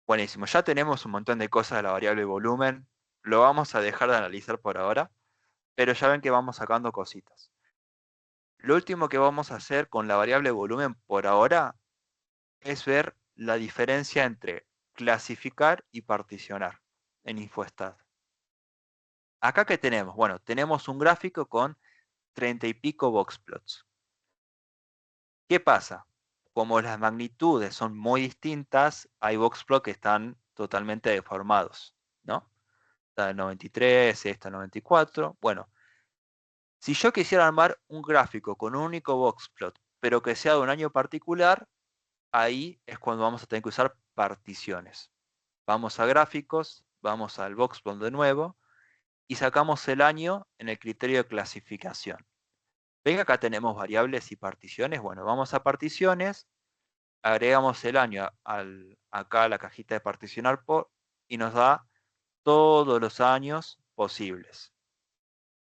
Buenísimo, ya tenemos un montón de cosas de la variable volumen. Lo vamos a dejar de analizar por ahora, pero ya ven que vamos sacando cositas. Lo último que vamos a hacer con la variable volumen por ahora es ver la diferencia entre clasificar y particionar en InfoStat. Acá ¿qué tenemos? Bueno, tenemos un gráfico con 30 y pico boxplots. ¿Qué pasa? Como las magnitudes son muy distintas, hay boxplots que están totalmente deformados, ¿no? Está el 93, esta el 94. Bueno, si yo quisiera armar un gráfico con un único boxplot, pero que sea de un año particular, ahí es cuando vamos a tener que usar particiones. Vamos a gráficos, vamos al boxplot de nuevo y sacamos el año en el criterio de clasificación. Ven que acá tenemos variables y particiones. Bueno, vamos a particiones, agregamos el año acá a la cajita de particionar por y nos da todos los años posibles.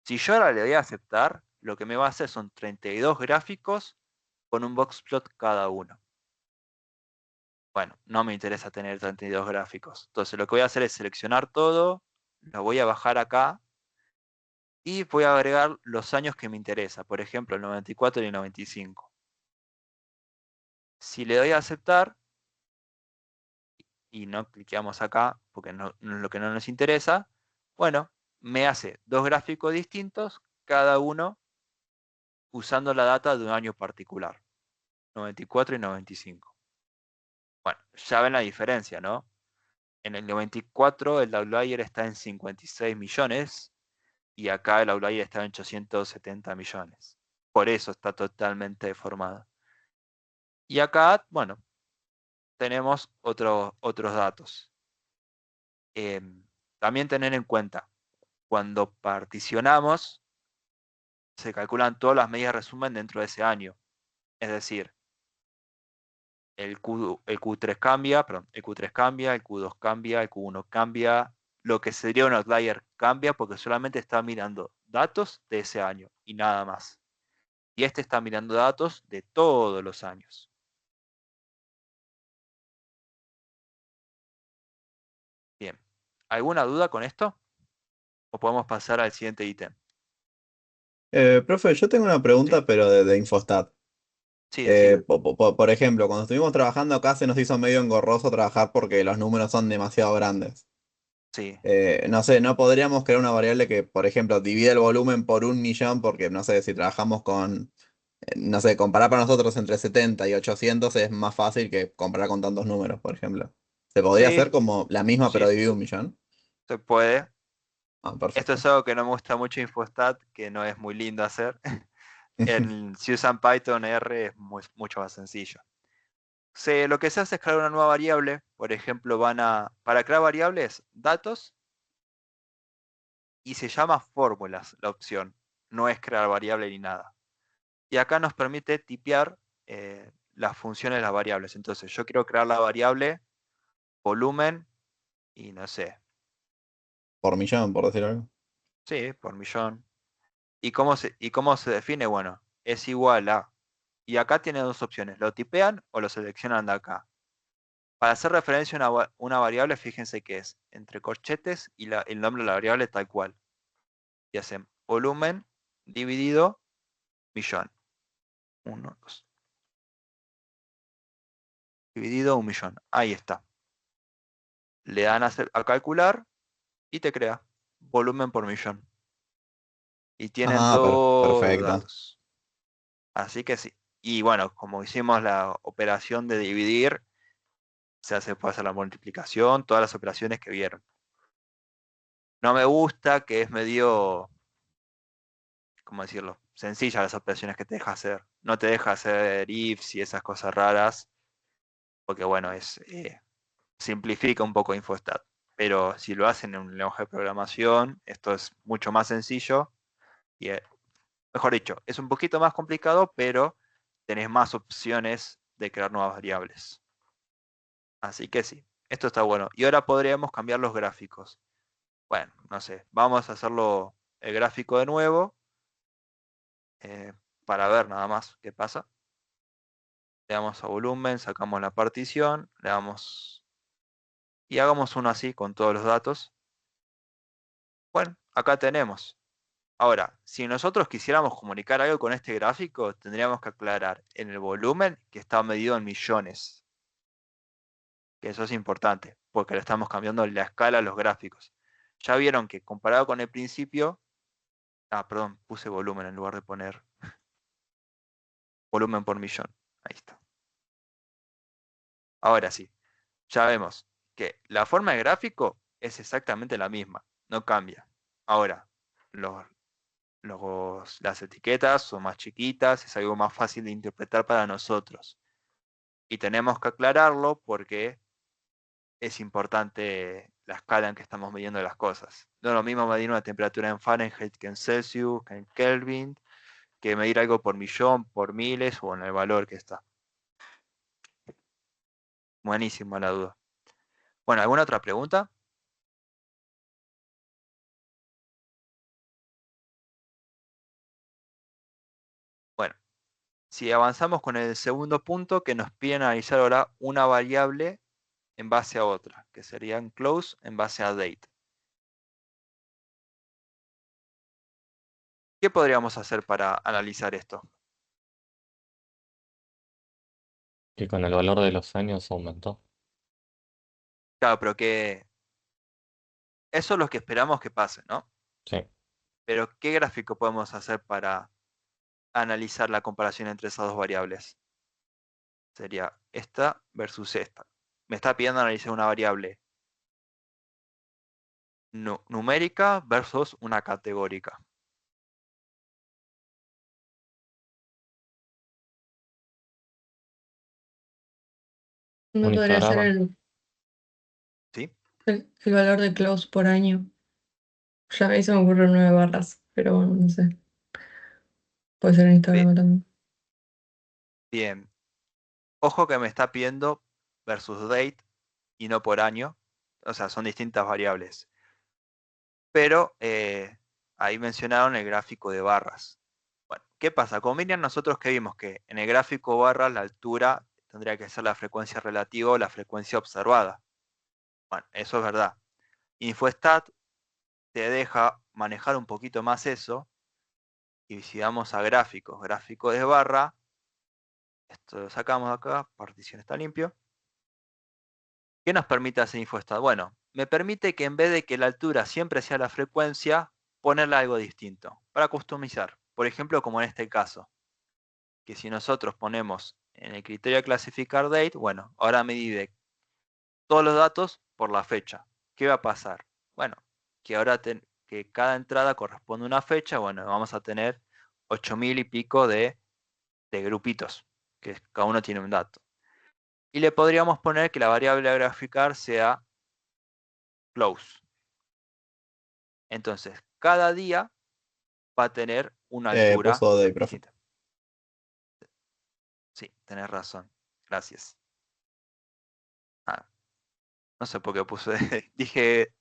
Si yo ahora le doy a aceptar, lo que me va a hacer son 32 gráficos con un boxplot cada uno. Bueno, no me interesa tener 32 gráficos. Entonces lo que voy a hacer es seleccionar todo, lo voy a bajar acá y voy a agregar los años que me interesa. Por ejemplo, el 94 y el 95. Si le doy a aceptar y no cliqueamos acá porque no es lo que no nos interesa, bueno, me hace dos gráficos distintos, cada uno usando la data de un año particular, 94 y 95. Bueno, ya ven la diferencia, ¿no? En el 94 el outlier está en 56 millones y acá el outlier está en 870 millones. Por eso está totalmente deformado. Y acá, bueno, tenemos otros datos. También tener en cuenta, cuando particionamos, se calculan todas las medidas de resumen dentro de ese año. Es decir, el Q3 cambia, perdón, el Q3 cambia, el Q2 cambia, el Q1 cambia. Lo que sería un outlier cambia porque solamente está mirando datos de ese año y nada más. Y este está mirando datos de todos los años. Bien. ¿Alguna duda con esto? ¿O podemos pasar al siguiente ítem? Profe, yo tengo una pregunta, Sí. pero de Infostat. Sí, decime. Por ejemplo, cuando estuvimos trabajando acá se nos hizo medio engorroso trabajar porque los números son demasiado grandes. Sí. No sé, no podríamos crear una variable que, por ejemplo, divide el volumen por 1.000.000, porque no sé, si trabajamos con, no sé, comparar para nosotros entre 70 y 800 es más fácil que comparar con tantos números, por ejemplo. ¿Se podría Sí, hacer como la misma sí, pero dividido 1.000.000? se puede. Ah, Esto es perfecto. algo que no me gusta mucho Infostat, que no es muy lindo hacer. Si usan Python, R es mucho más sencillo. Lo que se hace es crear una nueva variable. Por ejemplo, para crear variables, datos, y se llama fórmulas la opción. No es crear variable ni nada. Y acá nos permite tipear las funciones de las variables. Entonces, yo quiero crear la variable volumen y no sé, Por millón, por decir algo. sí, por millón. ¿Y cómo se define? Bueno, es igual a... Y acá tiene dos opciones, lo tipean o lo seleccionan de acá. Para hacer referencia a una variable, fíjense que es entre corchetes y el nombre de la variable tal cual. Y hacen volumen dividido millón. 1, 2. Dividido 1.000.000. Ahí está. Le dan a calcular y te crea volumen por millón. Y tienen Ah, todos los perfecto. datos. Así que sí. Y bueno, como hicimos la operación de dividir, puede hacer la multiplicación, todas las operaciones que vieron. No me gusta que es medio, ¿cómo decirlo? Sencilla las operaciones que te deja hacer. No te deja hacer ifs y esas cosas raras, porque bueno, simplifica un poco Infostat. Pero si lo hacen en un lenguaje de programación, esto es mucho más sencillo y, mejor dicho, es un poquito más complicado, pero tenés más opciones de crear nuevas variables. Así que sí, esto está bueno. Y ahora podríamos cambiar los gráficos. Bueno, no sé, vamos a hacerlo el gráfico de nuevo para ver nada más qué pasa. Le damos a volumen, sacamos la partición, le damos y hagamos uno así con todos los datos. Bueno, acá tenemos. Ahora, si nosotros quisiéramos comunicar algo con este gráfico, tendríamos que aclarar en el volumen que está medido en millones. Que eso es importante, porque le estamos cambiando la escala a los gráficos. Ya vieron que comparado con el principio, perdón, puse volumen en lugar de poner volumen por millón. Ahí está. Ahora sí, ya vemos que la forma de gráfico es exactamente la misma, no cambia. Ahora, las etiquetas son más chiquitas, es algo más fácil de interpretar para nosotros. Y tenemos que aclararlo porque es importante la escala en que estamos midiendo las cosas. No es lo mismo medir una temperatura en Fahrenheit que en Celsius, que en Kelvin, que medir algo por millón, por miles o en el valor que está. Buenísimo la duda. Bueno, ¿alguna otra pregunta? Bueno, si avanzamos con el segundo punto, que nos pide analizar ahora una variable en base a otra, que serían close en base a date. ¿Qué podríamos hacer para analizar esto? Que con el valor de los años aumentó. Claro, pero que eso es lo que esperamos que pase, ¿no? Sí. Pero ¿qué gráfico podemos hacer para analizar la comparación entre esas dos variables? Sería esta versus esta. Me está pidiendo analizar una variable numérica versus una categórica. No Un podría ser histograma. ¿Sí? el valor de close por año. Ya a mí se me ocurren 9 barras, pero bueno, no sé. Puede ser en Instagram también. Bien. Ojo que me está pidiendo versus date y no por año. O sea, son distintas variables. Pero ahí mencionaron el gráfico de barras. Bueno, ¿qué pasa? Con Miriam nosotros que vimos que en el gráfico barras la altura tendría que ser la frecuencia relativa o la frecuencia observada. Bueno, eso es verdad. Infostat te deja manejar un poquito más eso. Y si vamos a gráficos, gráfico de barra, esto lo sacamos acá, partición está limpio. ¿Qué nos permite hacer Infostat? Bueno, me permite que en vez de que la altura siempre sea la frecuencia, ponerle algo distinto para customizar. Por ejemplo, como en este caso, que si nosotros ponemos en el criterio de clasificar date, bueno, ahora me divide todos los datos por la fecha. ¿Qué va a pasar? Bueno, que ahora que cada entrada corresponde a una fecha, bueno, vamos a tener 8000 y pico de grupitos, que cada uno tiene un dato. Y le podríamos poner que la variable a graficar sea close. Entonces, cada día va a tener una altura Puso de profe. distinta. Sí, tenés razón. Gracias. No sé por qué puse, dije,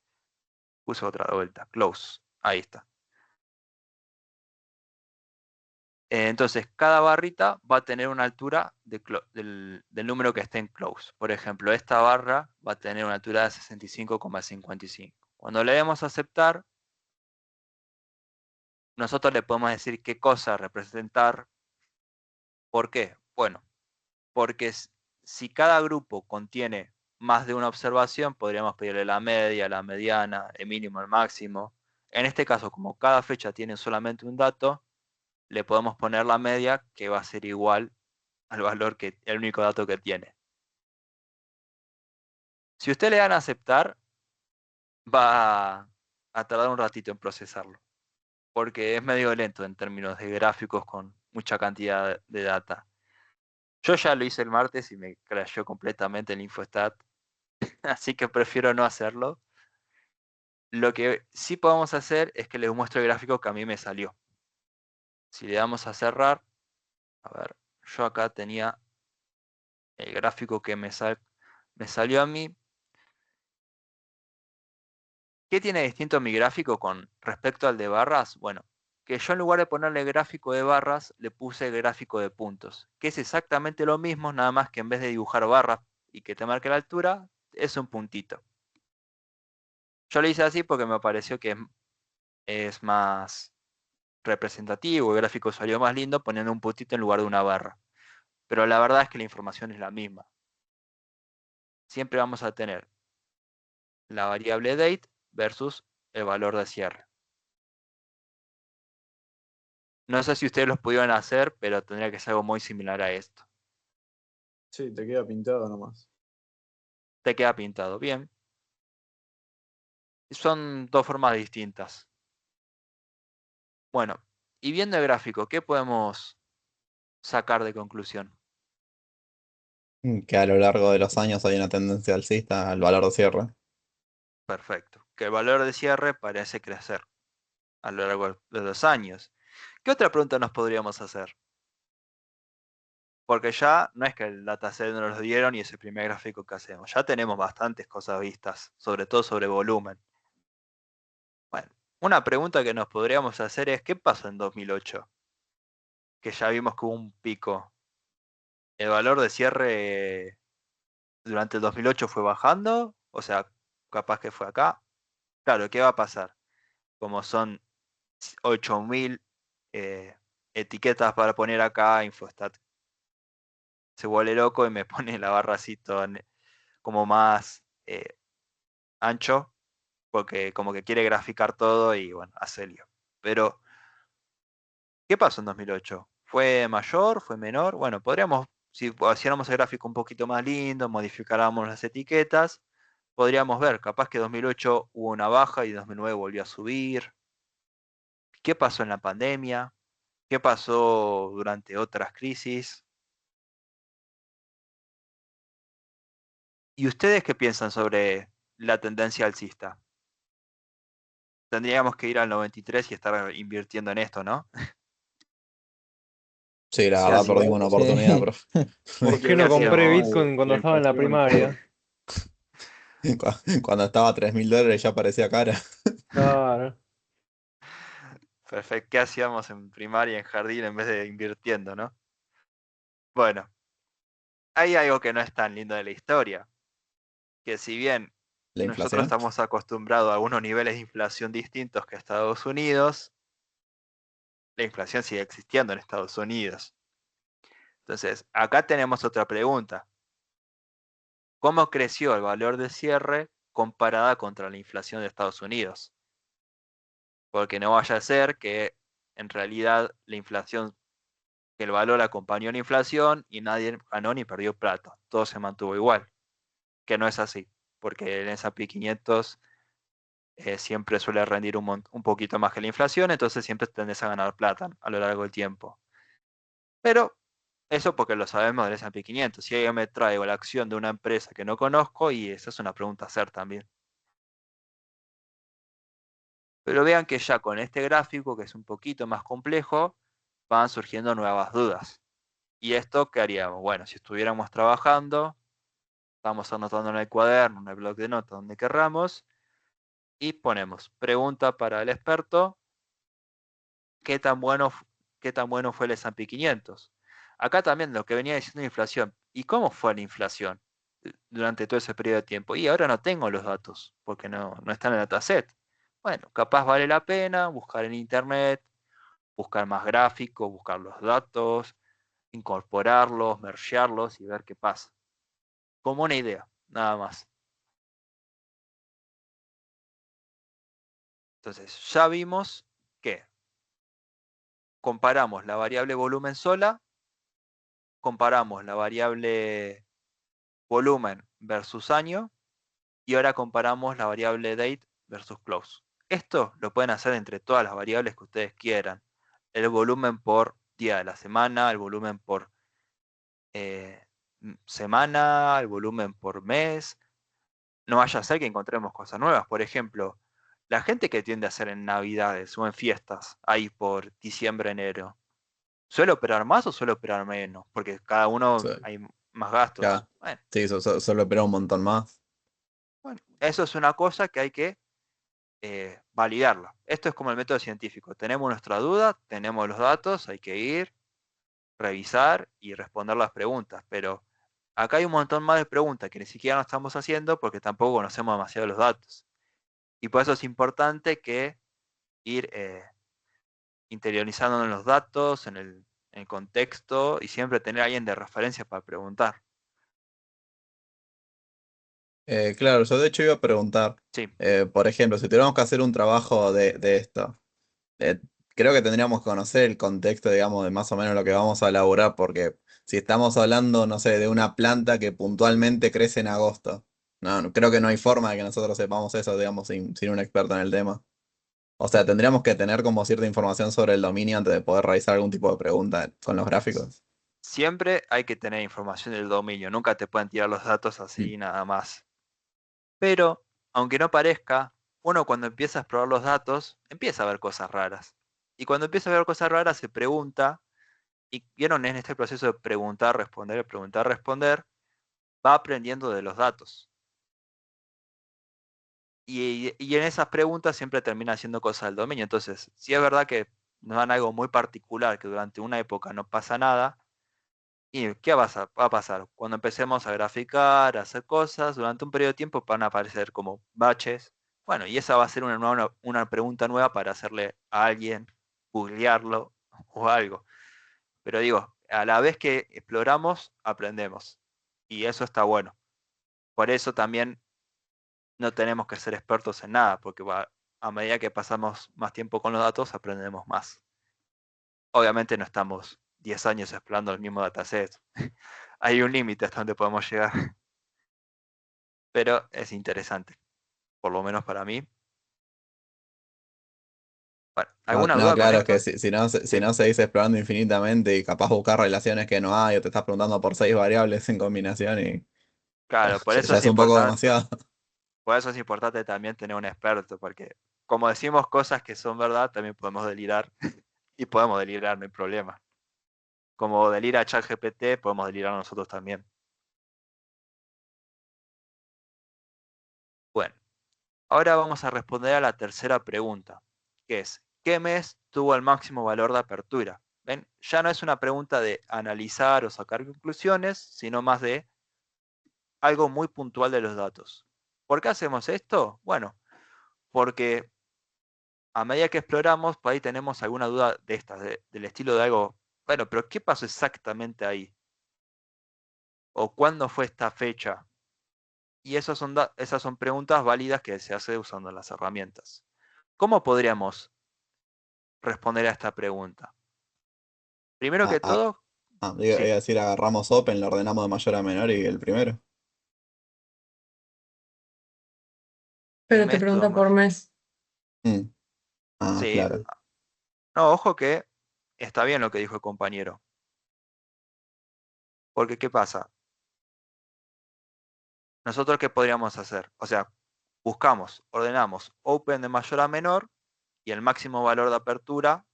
puse otra vuelta. Close. Ahí está. Entonces, cada barrita va a tener una altura del número que esté en close. Por ejemplo, esta barra va a tener una altura de 65,55. Cuando le demos a aceptar, nosotros le podemos decir qué cosa representar. ¿Por qué? Bueno, porque si cada grupo contiene más de una observación, podríamos pedirle la media, la mediana, el mínimo, el máximo. En este caso, como cada fecha tiene solamente un dato, le podemos poner la media, que va a ser igual al valor que el único dato que tiene. Si usted le dan a aceptar, va a tardar un ratito en procesarlo, porque es medio lento en términos de gráficos con mucha cantidad de data. Yo ya lo hice el martes y me crashó completamente el Infostat, así que prefiero no hacerlo. Lo que sí podemos hacer es que les muestro el gráfico que a mí me salió. Si le damos a cerrar, a ver, yo acá tenía el gráfico que me salió a mí. ¿Qué tiene distinto mi gráfico con respecto al de barras? Bueno, que yo en lugar de ponerle gráfico de barras, le puse gráfico de puntos, que es exactamente lo mismo, nada más que en vez de dibujar barras y que te marque la altura, es un puntito. Yo lo hice así porque me pareció que es más representativo, el gráfico salió más lindo poniendo un puntito en lugar de una barra. Pero la verdad es que la información es la misma. Siempre vamos a tener la variable date versus el valor de cierre. No sé si ustedes los pudieron hacer, pero tendría que ser algo muy similar a esto. Sí, te queda pintado nomás. Te queda pintado bien. Son dos formas distintas. Bueno, y viendo el gráfico, ¿qué podemos sacar de conclusión? Que a lo largo de los años hay una tendencia alcista al valor de cierre. Perfecto. Que el valor de cierre parece crecer a lo largo de los años. ¿Qué otra pregunta nos podríamos hacer? Porque ya no es que el dataset nos lo dieron y es el primer gráfico que hacemos. Ya tenemos bastantes cosas vistas, sobre todo sobre volumen. Bueno, una pregunta que nos podríamos hacer es, ¿qué pasó en 2008? Que ya vimos que hubo un pico. ¿El valor de cierre durante el 2008 fue bajando? O sea, capaz que fue acá. Claro, ¿qué va a pasar? Como son 8000 etiquetas para poner acá, Infostat se vuelve loco y me pone la barra así como más ancho, porque como que quiere graficar todo y bueno, hace lío. Pero, ¿qué pasó en 2008? ¿Fue mayor? ¿Fue menor? Bueno, podríamos, si hiciéramos el gráfico un poquito más lindo, modificáramos las etiquetas, podríamos ver, capaz que 2008 hubo una baja y 2009 volvió a subir. ¿Qué pasó en la pandemia? ¿Qué pasó durante otras crisis? ¿Y ustedes qué piensan sobre la tendencia alcista? Tendríamos que ir al 93 y estar invirtiendo en esto, ¿no? Sí, la Sí, verdad así. perdimos una Sí. oportunidad, bro. ¿Por qué no ¿Qué compré hacíamos? Bitcoin cuando La estaba en la inflación. primaria? Cuando estaba a $3.000 ya parecía cara. Claro. Perfecto. ¿Qué hacíamos en primaria, en jardín, en vez de invirtiendo, no? Bueno, hay algo que no es tan lindo de la historia, que si bien La nosotros inflación. estamos acostumbrados a unos niveles de inflación distintos que Estados Unidos, la inflación sigue existiendo en Estados Unidos. Entonces, acá tenemos otra pregunta. ¿Cómo creció el valor de cierre comparada contra la inflación de Estados Unidos? Porque no vaya a ser que en realidad la inflación, que el valor acompañó la inflación y nadie ganó ni perdió plata. Todo se mantuvo igual. Que no es así. Porque el S&P 500 siempre suele rendir un poquito más que la inflación, entonces siempre tendes a ganar plata a lo largo del tiempo. Pero eso porque lo sabemos del S&P 500. Si alguien me traigo la acción de una empresa que no conozco, y esa es una pregunta a hacer también. Pero vean que ya con este gráfico, que es un poquito más complejo, van surgiendo nuevas dudas. ¿Y esto qué haríamos? Bueno, si estuviéramos trabajando, vamos anotando en el cuaderno, en el bloc de notas, donde querramos, y ponemos pregunta para el experto, ¿qué tan bueno fue el S&P 500? Acá también lo que venía diciendo inflación. ¿Y cómo fue la inflación durante todo ese periodo de tiempo? Y ahora no tengo los datos, porque no están en el dataset. Bueno, capaz vale la pena buscar en internet, buscar más gráficos, buscar los datos, incorporarlos, mergearlos y ver qué pasa. Como una idea, nada más. Entonces, ya vimos que comparamos la variable volumen sola, comparamos la variable volumen versus año, y ahora comparamos la variable date versus close. Esto lo pueden hacer entre todas las variables que ustedes quieran. El volumen por día de la semana, el volumen por semana, el volumen por mes. No vaya a ser que encontremos cosas nuevas. Por ejemplo, la gente que tiende a hacer en Navidades o en fiestas, ahí por diciembre, enero, ¿suele operar más o suele operar menos? Porque cada uno Sí, hay más gastos. ya. Bueno, Sí, solo esperaba un montón más. eso es una cosa que hay que validarla. Esto es como el método científico. Tenemos nuestra duda, tenemos los datos, hay que ir, revisar y responder las preguntas. Pero acá hay un montón más de preguntas que ni siquiera nos estamos haciendo porque tampoco conocemos demasiado los datos. Y por eso es importante que ir interiorizando en los datos, en el contexto, y siempre tener a alguien de referencia para preguntar. Claro, yo de hecho iba a preguntar, Sí, por ejemplo, si tuviéramos que hacer un trabajo de esto, eh, creo que tendríamos que conocer el contexto, digamos, de más o menos lo que vamos a elaborar, porque si estamos hablando, no sé, de una planta que puntualmente crece en agosto, creo que no hay forma de que nosotros sepamos eso, digamos, sin un experto en el tema. O sea, tendríamos que tener como cierta información sobre el dominio antes de poder realizar algún tipo de pregunta con los gráficos. siempre hay que tener información del dominio. Nunca te pueden tirar los datos así nada más. Pero, aunque no parezca, uno cuando empieza a explorar los datos, empieza a ver cosas raras. Y cuando empieza a ver cosas raras, se pregunta, y vieron en este proceso de preguntar, responder, va aprendiendo de los datos. Y en esas preguntas siempre termina haciendo cosas del dominio. Entonces, si es verdad que nos dan algo muy particular, que durante una época no pasa nada, ¿y qué va a pasar? Cuando empecemos a graficar, a hacer cosas, durante un periodo de tiempo van a aparecer como baches. Bueno, y esa va a ser una pregunta nueva para hacerle a alguien, googlearlo o algo. Pero digo, a la vez que exploramos, aprendemos. Y eso está bueno. Por eso también no tenemos que ser expertos en nada, porque a medida que pasamos más tiempo con los datos, aprendemos más. Obviamente no estamos 10 años explorando el mismo dataset. Hay un límite hasta donde podemos llegar. Pero es interesante, por lo menos para mí. Bueno, ¿alguna No, duda con claro, es esto? que si no, si Sí. no seguís explorando infinitamente y capaz buscar relaciones que no hay, o te estás preguntando por 6 variables en combinación y Claro, por Ya, eso ya es es un poco importante, demasiado. por eso es importante también tener un experto, porque como decimos cosas que son verdad, también podemos delirar y podemos delirar, no hay problema. Como delira ChatGPT, podemos delirar nosotros también. Bueno, ahora vamos a responder a la tercera pregunta, que es, ¿qué mes tuvo el máximo valor de apertura? ¿Ven? Ya no es una pregunta de analizar o sacar conclusiones, sino más de algo muy puntual de los datos. ¿Por qué hacemos esto? Bueno, porque a medida que exploramos, por ahí tenemos alguna duda de estas, del estilo de algo, bueno, pero ¿qué pasó exactamente ahí? ¿O cuándo fue esta fecha? Y esas son preguntas válidas que se hace usando las herramientas. ¿Cómo podríamos responder a esta pregunta? Primero Ah, que todo, iba a sí, decir, agarramos Open, lo ordenamos de mayor a menor y el primero. ¿qué Pero te mes tuvo pregunta por más? mes. Mm. Ah, Sí, claro. no, ojo que está bien lo que dijo el compañero. Porque, ¿qué pasa? ¿Nosotros qué podríamos hacer? O sea, buscamos, ordenamos Open de mayor a menor y el máximo valor de apertura,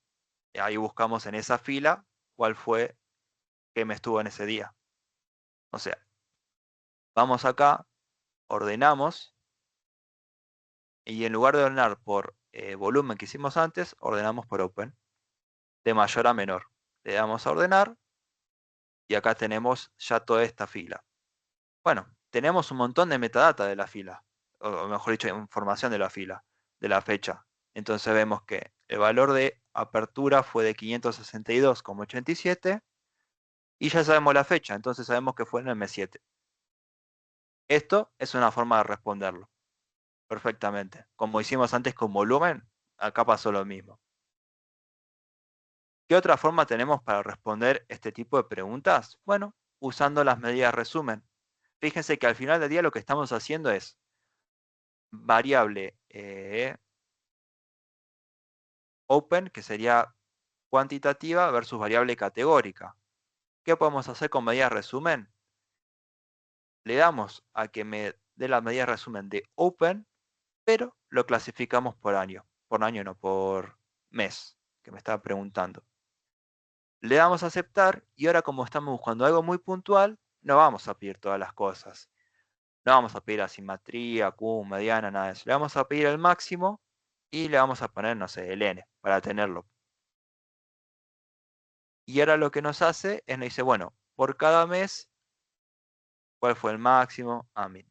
ahí buscamos en esa fila cuál fue que me estuvo en ese día. O sea, vamos acá, ordenamos y en lugar de ordenar por volumen que hicimos antes, ordenamos por Open, de mayor a menor. Le damos a ordenar y acá tenemos ya toda esta fila. Bueno, tenemos un montón de metadata de la fila, o mejor dicho, información de la fila, de la fecha. Entonces vemos que el valor de apertura fue de 562,87 y ya sabemos la fecha, entonces sabemos que fue en el mes 7. Esto es una forma de responderlo perfectamente. Como hicimos antes con volumen, acá pasó lo mismo. ¿Qué otra forma tenemos para responder este tipo de preguntas? Bueno, usando las medidas resumen. Fíjense que al final del día lo que estamos haciendo es variable open, que sería cuantitativa, versus variable categórica. ¿Qué podemos hacer con medidas resumen? Le damos a que me dé la medida resumen de open, pero lo clasificamos por año. Por año no, por mes, que me estaba preguntando. Le damos a aceptar y ahora como estamos buscando algo muy puntual, no vamos a pedir todas las cosas. No vamos a pedir asimetría, Q, mediana, nada de eso. Le vamos a pedir el máximo y le vamos a poner, no sé, el N para tenerlo. Y ahora lo que nos hace es nos dice, bueno, por cada mes, ¿cuál fue el máximo? Me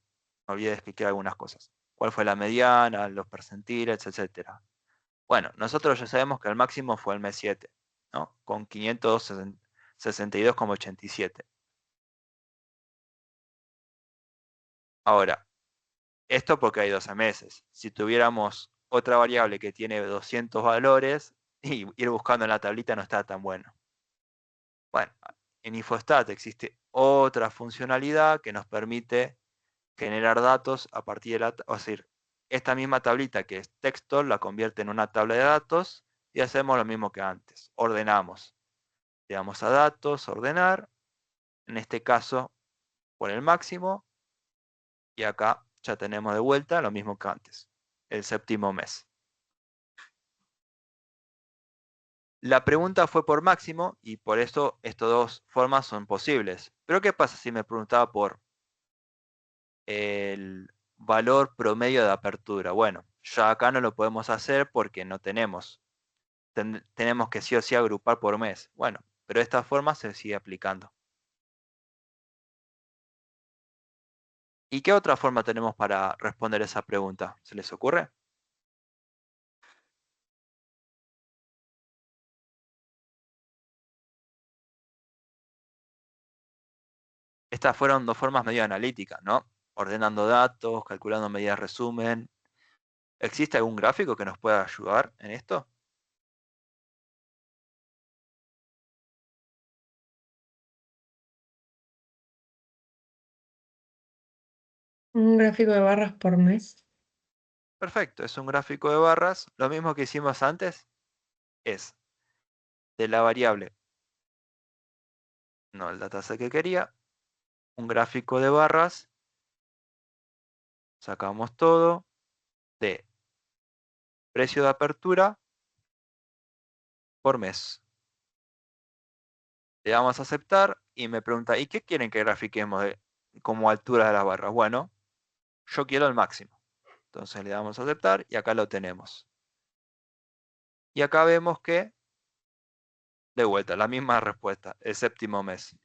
olvidé de explicar algunas cosas. ¿Cuál fue la mediana, los percentiles, etcétera? Bueno, nosotros ya sabemos que el máximo fue el mes 7, ¿no? Con 562,87. Ahora, esto porque hay 12 meses. Si tuviéramos otra variable que tiene 200 valores, y ir buscando en la tablita no está tan bueno. Bueno, en Infostat existe otra funcionalidad que nos permite generar datos a partir de la, o sea, esta misma tablita que es texto la convierte en una tabla de datos y hacemos lo mismo que antes. Ordenamos. Le damos a datos, ordenar, en este caso por el máximo, y acá ya tenemos de vuelta lo mismo que antes, el séptimo mes. La pregunta fue por máximo y por eso estas dos formas son posibles. Pero ¿qué pasa si me preguntaba por el valor promedio de apertura? Bueno, ya acá no lo podemos hacer porque no tenemos. Tenemos que sí o sí agrupar por mes. Bueno, pero esta forma se sigue aplicando. ¿Y qué otra forma tenemos para responder esa pregunta? ¿Se les ocurre? Estas fueron dos formas medio analíticas, ¿no? Ordenando datos, calculando medidas resumen. ¿Existe algún gráfico que nos pueda ayudar en esto? Un gráfico de barras por mes. Perfecto, es un gráfico de barras. Lo mismo que hicimos antes es de la variable, no el dataset que quería, un gráfico de barras Sacamos todo de precio de apertura por mes. Le damos a aceptar y me pregunta, ¿y qué quieren que grafiquemos como altura de las barras? Bueno, yo quiero el máximo. Entonces le damos a aceptar y acá lo tenemos. Y acá vemos que, de vuelta, la misma respuesta, el séptimo mes.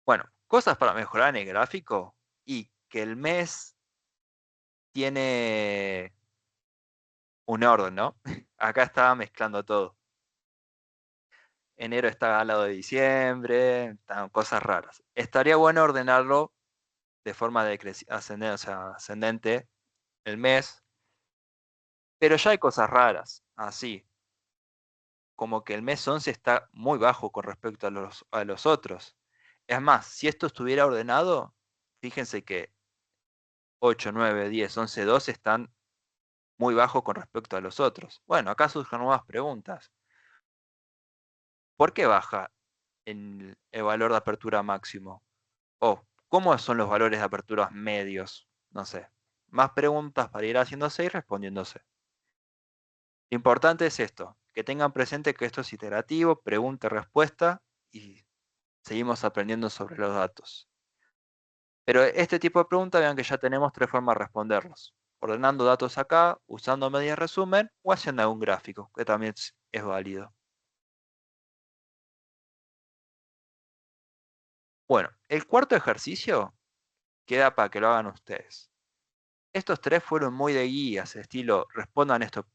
Bueno, cosas para mejorar en el gráfico y que el mes tiene un orden, ¿no? Acá estaba mezclando todo. Enero está al lado de diciembre, están cosas raras. Estaría bueno ordenarlo de forma ascendente el mes, pero ya hay cosas raras, así como que el mes 11 está muy bajo con respecto a los otros. Es más, si esto estuviera ordenado, fíjense que 8, 9, 10, 11, 12 están muy bajos con respecto a los otros. Bueno, acá surgen nuevas preguntas. ¿Por qué baja el valor de apertura máximo? O, ¿cómo son los valores de apertura medios? No sé. Más preguntas para ir haciéndose y respondiéndose. Lo importante es esto, que tengan presente que esto es iterativo, pregunta-respuesta y seguimos aprendiendo sobre los datos. Pero este tipo de preguntas, vean que ya tenemos 3 formas de responderlos. Ordenando datos acá, usando medias resumen o haciendo algún gráfico, que también es válido. Bueno, el cuarto ejercicio queda para que lo hagan ustedes. Estos 3 fueron muy de guías, estilo respondan esto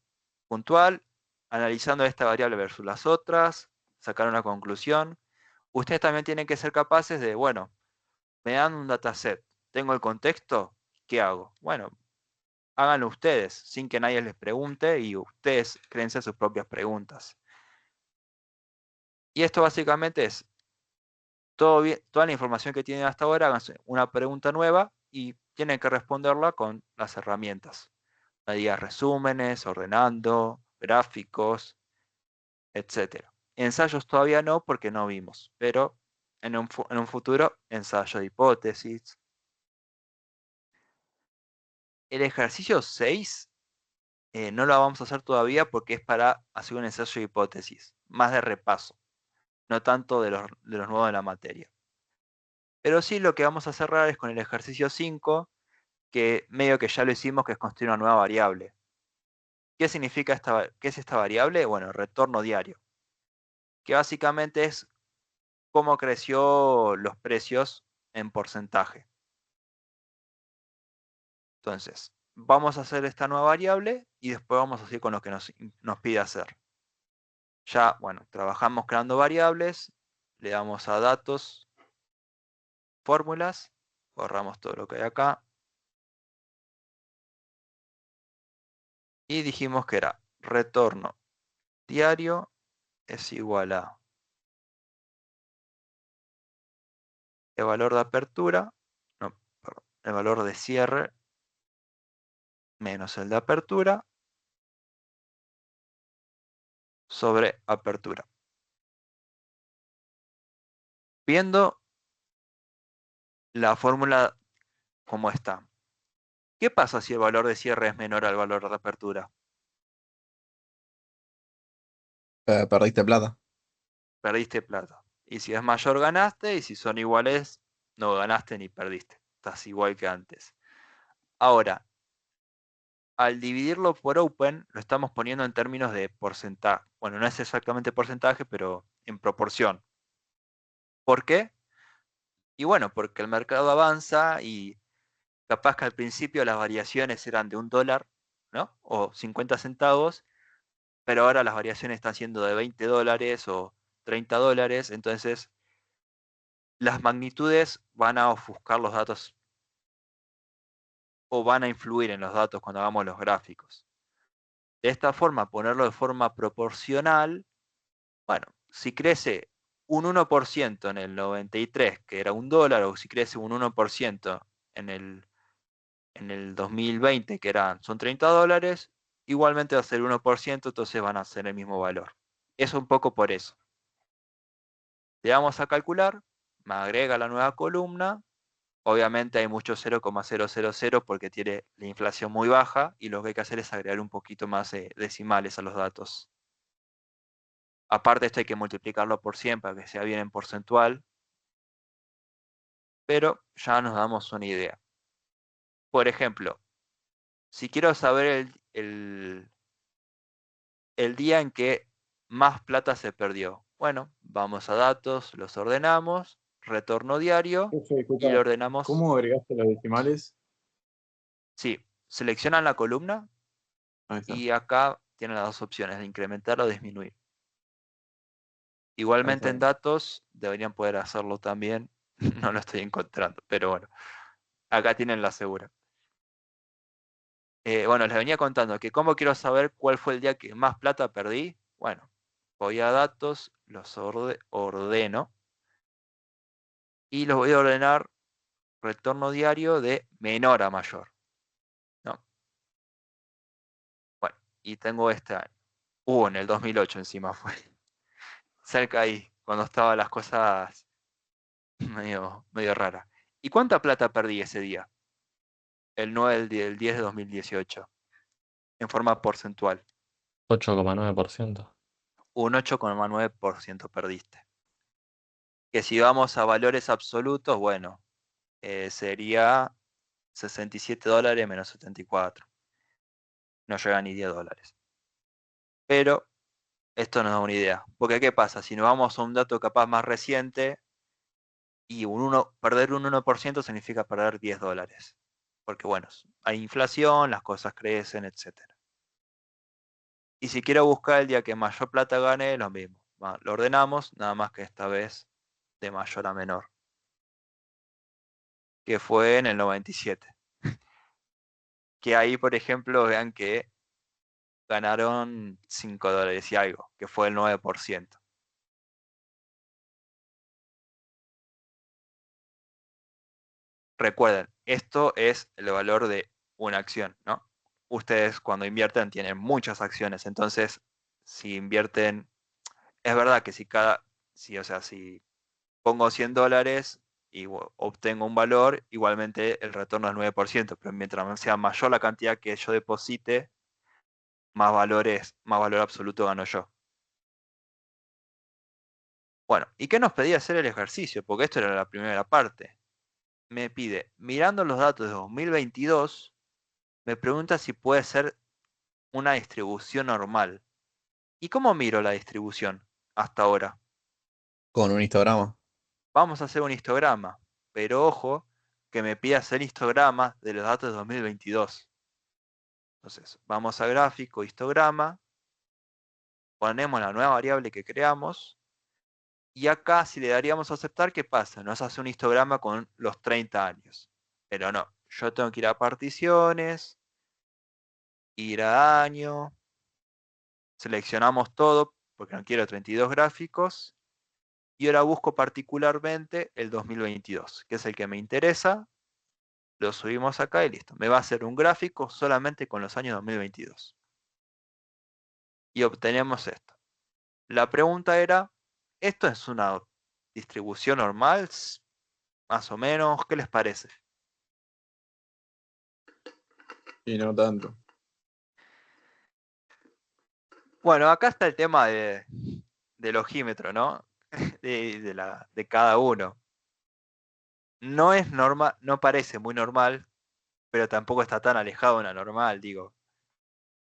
puntual, analizando esta variable versus las otras, sacar una conclusión. Ustedes también tienen que ser capaces de, bueno, me dan un dataset, tengo el contexto, ¿qué hago? Bueno, háganlo ustedes, sin que nadie les pregunte y ustedes créense sus propias preguntas. Y esto básicamente es todo bien, toda la información que tienen hasta ahora, háganse una pregunta nueva y tienen que responderla con las herramientas. Medidas resúmenes, ordenando, gráficos, etc. Ensayos todavía no porque no vimos, pero en un futuro ensayo de hipótesis. El ejercicio 6 no lo vamos a hacer todavía porque es para hacer un ensayo de hipótesis, más de repaso, no tanto de los nuevos de la materia. Pero sí lo que vamos a cerrar es con el ejercicio 5, que medio que ya lo hicimos, que es construir una nueva variable. ¿Qué significa qué es esta variable? Bueno, retorno diario, que básicamente es cómo creció los precios en porcentaje. Entonces, vamos a hacer esta nueva variable y después vamos a seguir con lo que nos pide hacer. Ya, bueno, trabajamos creando variables, le damos a datos, fórmulas, borramos todo lo que hay acá. Y dijimos que era retorno diario es igual a el valor de apertura, no, perdón, el valor de cierre menos el de apertura sobre apertura. Viendo la fórmula como está, ¿qué pasa si el valor de cierre es menor al valor de apertura? Perdiste plata. Perdiste plata. Y si es mayor, ganaste, y si son iguales, no ganaste ni perdiste. Estás igual que antes. Ahora, al dividirlo por open, lo estamos poniendo en términos de porcentaje. Bueno, no es exactamente porcentaje, pero en proporción. ¿Por qué? Y bueno, porque el mercado avanza y capaz que al principio las variaciones eran de $1, ¿no? O 50 centavos, pero ahora las variaciones están siendo de $20 o $30, entonces las magnitudes van a ofuscar los datos o van a influir en los datos cuando hagamos los gráficos. De esta forma, ponerlo de forma proporcional, bueno, si crece un 1% en el 93, que era $1, o si crece un 1% en el 2020, que son $30, igualmente va a ser 1%, entonces van a ser el mismo valor. Eso un poco por eso. Le damos a calcular, me agrega la nueva columna, Obviamente hay mucho 0,000 porque tiene la inflación muy baja y lo que hay que hacer es agregar un poquito más de decimales a los datos. Aparte esto hay que multiplicarlo por 100 para que sea bien en porcentual, pero ya nos damos una idea. Por ejemplo, si quiero saber el día en que más plata se perdió, bueno, vamos a datos, los ordenamos, retorno diario Profe, y disculpa, lo ordenamos. ¿cómo agregaste los decimales? Sí, seleccionan la columna Ahí está. y acá tienen las dos opciones, de incrementar o disminuir. Ahí Igualmente está. en datos deberían poder hacerlo también, no lo estoy encontrando, pero bueno, acá tienen la segura. Bueno, les venía contando que cómo quiero saber cuál fue el día que más plata perdí. Bueno, voy a datos, los ordeno y los voy a ordenar retorno diario de menor a mayor, ¿no? Bueno, y tengo este año. En el 2008 encima fue. Cerca ahí, cuando estaban las cosas medio raras. ¿Y cuánta plata perdí ese día? El 9 del 10 de 2018, en forma porcentual. 8,9%. Un 8,9% perdiste. Que si vamos a valores absolutos, bueno, sería $67 menos 74. No llega ni $10. Pero esto nos da una idea. Porque ¿qué pasa? Si nos vamos a un dato capaz más reciente, y perder un 1% significa perder $10. Porque bueno, hay inflación, las cosas crecen, etc. Y si quiero buscar el día que mayor plata gane, lo mismo. Lo ordenamos, nada más que esta vez de mayor a menor. Que fue en el 97. Que ahí, por ejemplo, vean que ganaron $5 y algo, que fue el 9%. Recuerden, esto es el valor de una acción, ¿no? Ustedes cuando invierten tienen muchas acciones, entonces si invierten, es verdad que si pongo $100 y obtengo un valor, igualmente el retorno es 9%, pero mientras sea mayor la cantidad que yo deposite, más valor absoluto gano yo. Bueno, ¿y qué nos pedía hacer el ejercicio? Porque esto era la primera parte. Me pide, mirando los datos de 2022, me pregunta si puede ser una distribución normal. ¿Y cómo miro la distribución hasta ahora? Con un histograma. Vamos a hacer un histograma, pero ojo que me pide hacer histogramas de los datos de 2022. Entonces, vamos a gráfico, histograma, ponemos la nueva variable que creamos, y acá si le daríamos a aceptar, ¿qué pasa? Nos hace un histograma con los 30 años. Pero no, yo tengo que ir a particiones, ir a año, seleccionamos todo, porque no quiero 32 gráficos, y ahora busco particularmente el 2022, que es el que me interesa, lo subimos acá y listo. Me va a hacer un gráfico solamente con los años 2022. Y obtenemos esto. La pregunta era, ¿esto es una distribución normal? Más o menos, ¿qué les parece? Y no tanto. Bueno, acá está el tema del ojímetro, ¿no? de cada uno. No es normal, no parece muy normal, pero tampoco está tan alejado de una normal, digo.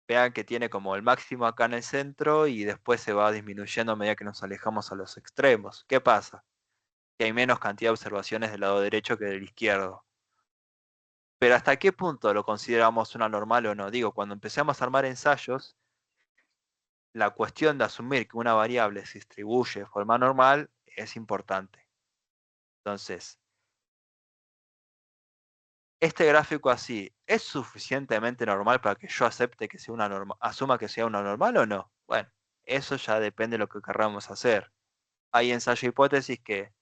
Vean que tiene como el máximo acá en el centro y después se va disminuyendo a medida que nos alejamos a los extremos. ¿Qué pasa? Que hay menos cantidad de observaciones del lado derecho que del izquierdo. Pero ¿hasta qué punto lo consideramos una normal o no? Digo, cuando empezamos a armar ensayos, la cuestión de asumir que una variable se distribuye de forma normal es importante. Entonces, este gráfico así, ¿es suficientemente normal para que yo acepte que sea asuma que sea una normal o no? Bueno, eso ya depende de lo que querramos hacer. Hay ensayo hipótesis que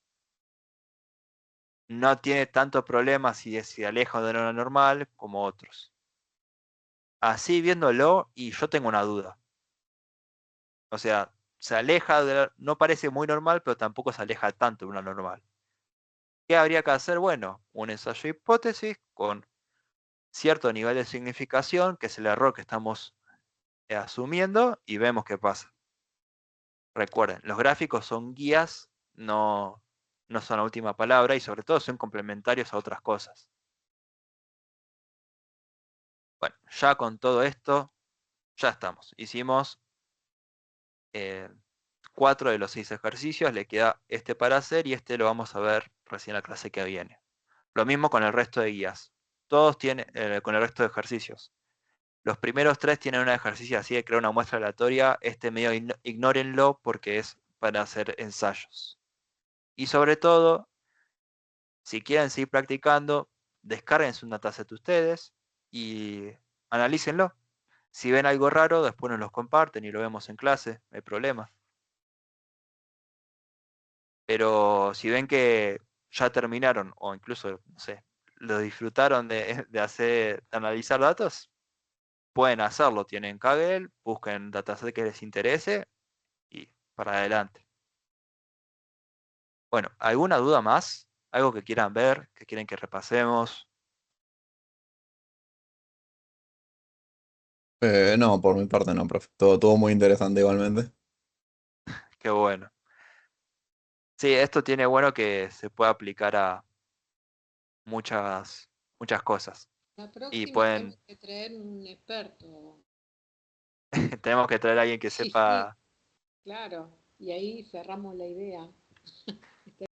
no tiene tanto problema si se aleja de lo normal como otros. Así viéndolo, y yo tengo una duda. O sea, se aleja no parece muy normal, pero tampoco se aleja tanto de una normal. ¿Qué habría que hacer? Bueno, un ensayo de hipótesis con cierto nivel de significación, que es el error que estamos asumiendo, y vemos qué pasa. Recuerden, los gráficos son guías, no son la última palabra, y sobre todo son complementarios a otras cosas. Bueno, ya con todo esto, ya estamos. Hicimos 4 de los 6 ejercicios, le queda este para hacer y este lo vamos a ver recién en la clase que viene. Lo mismo con el resto de guías. Todos tienen, con el resto de ejercicios. Los primeros 3 tienen un ejercicio así de crear una muestra aleatoria. Este medio ignórenlo porque es para hacer ensayos. Y sobre todo, si quieren seguir practicando, descarguen un dataset ustedes y analícenlo. Si ven algo raro, después nos los comparten y lo vemos en clase, no hay problema. Pero si ven que ya terminaron o incluso, no sé, lo disfrutaron de analizar datos, pueden hacerlo. Tienen Kaggle, busquen dataset que les interese y para adelante. Bueno, ¿alguna duda más? ¿Algo que quieran ver, que quieren que repasemos? No, por mi parte no, profe. Todo muy interesante igualmente. Qué bueno. Sí, esto tiene bueno que se puede aplicar a muchas cosas. La Y próxima pueden, tenemos que traer un experto. tenemos que traer a alguien que Sí, sepa claro. Y ahí cerramos la idea.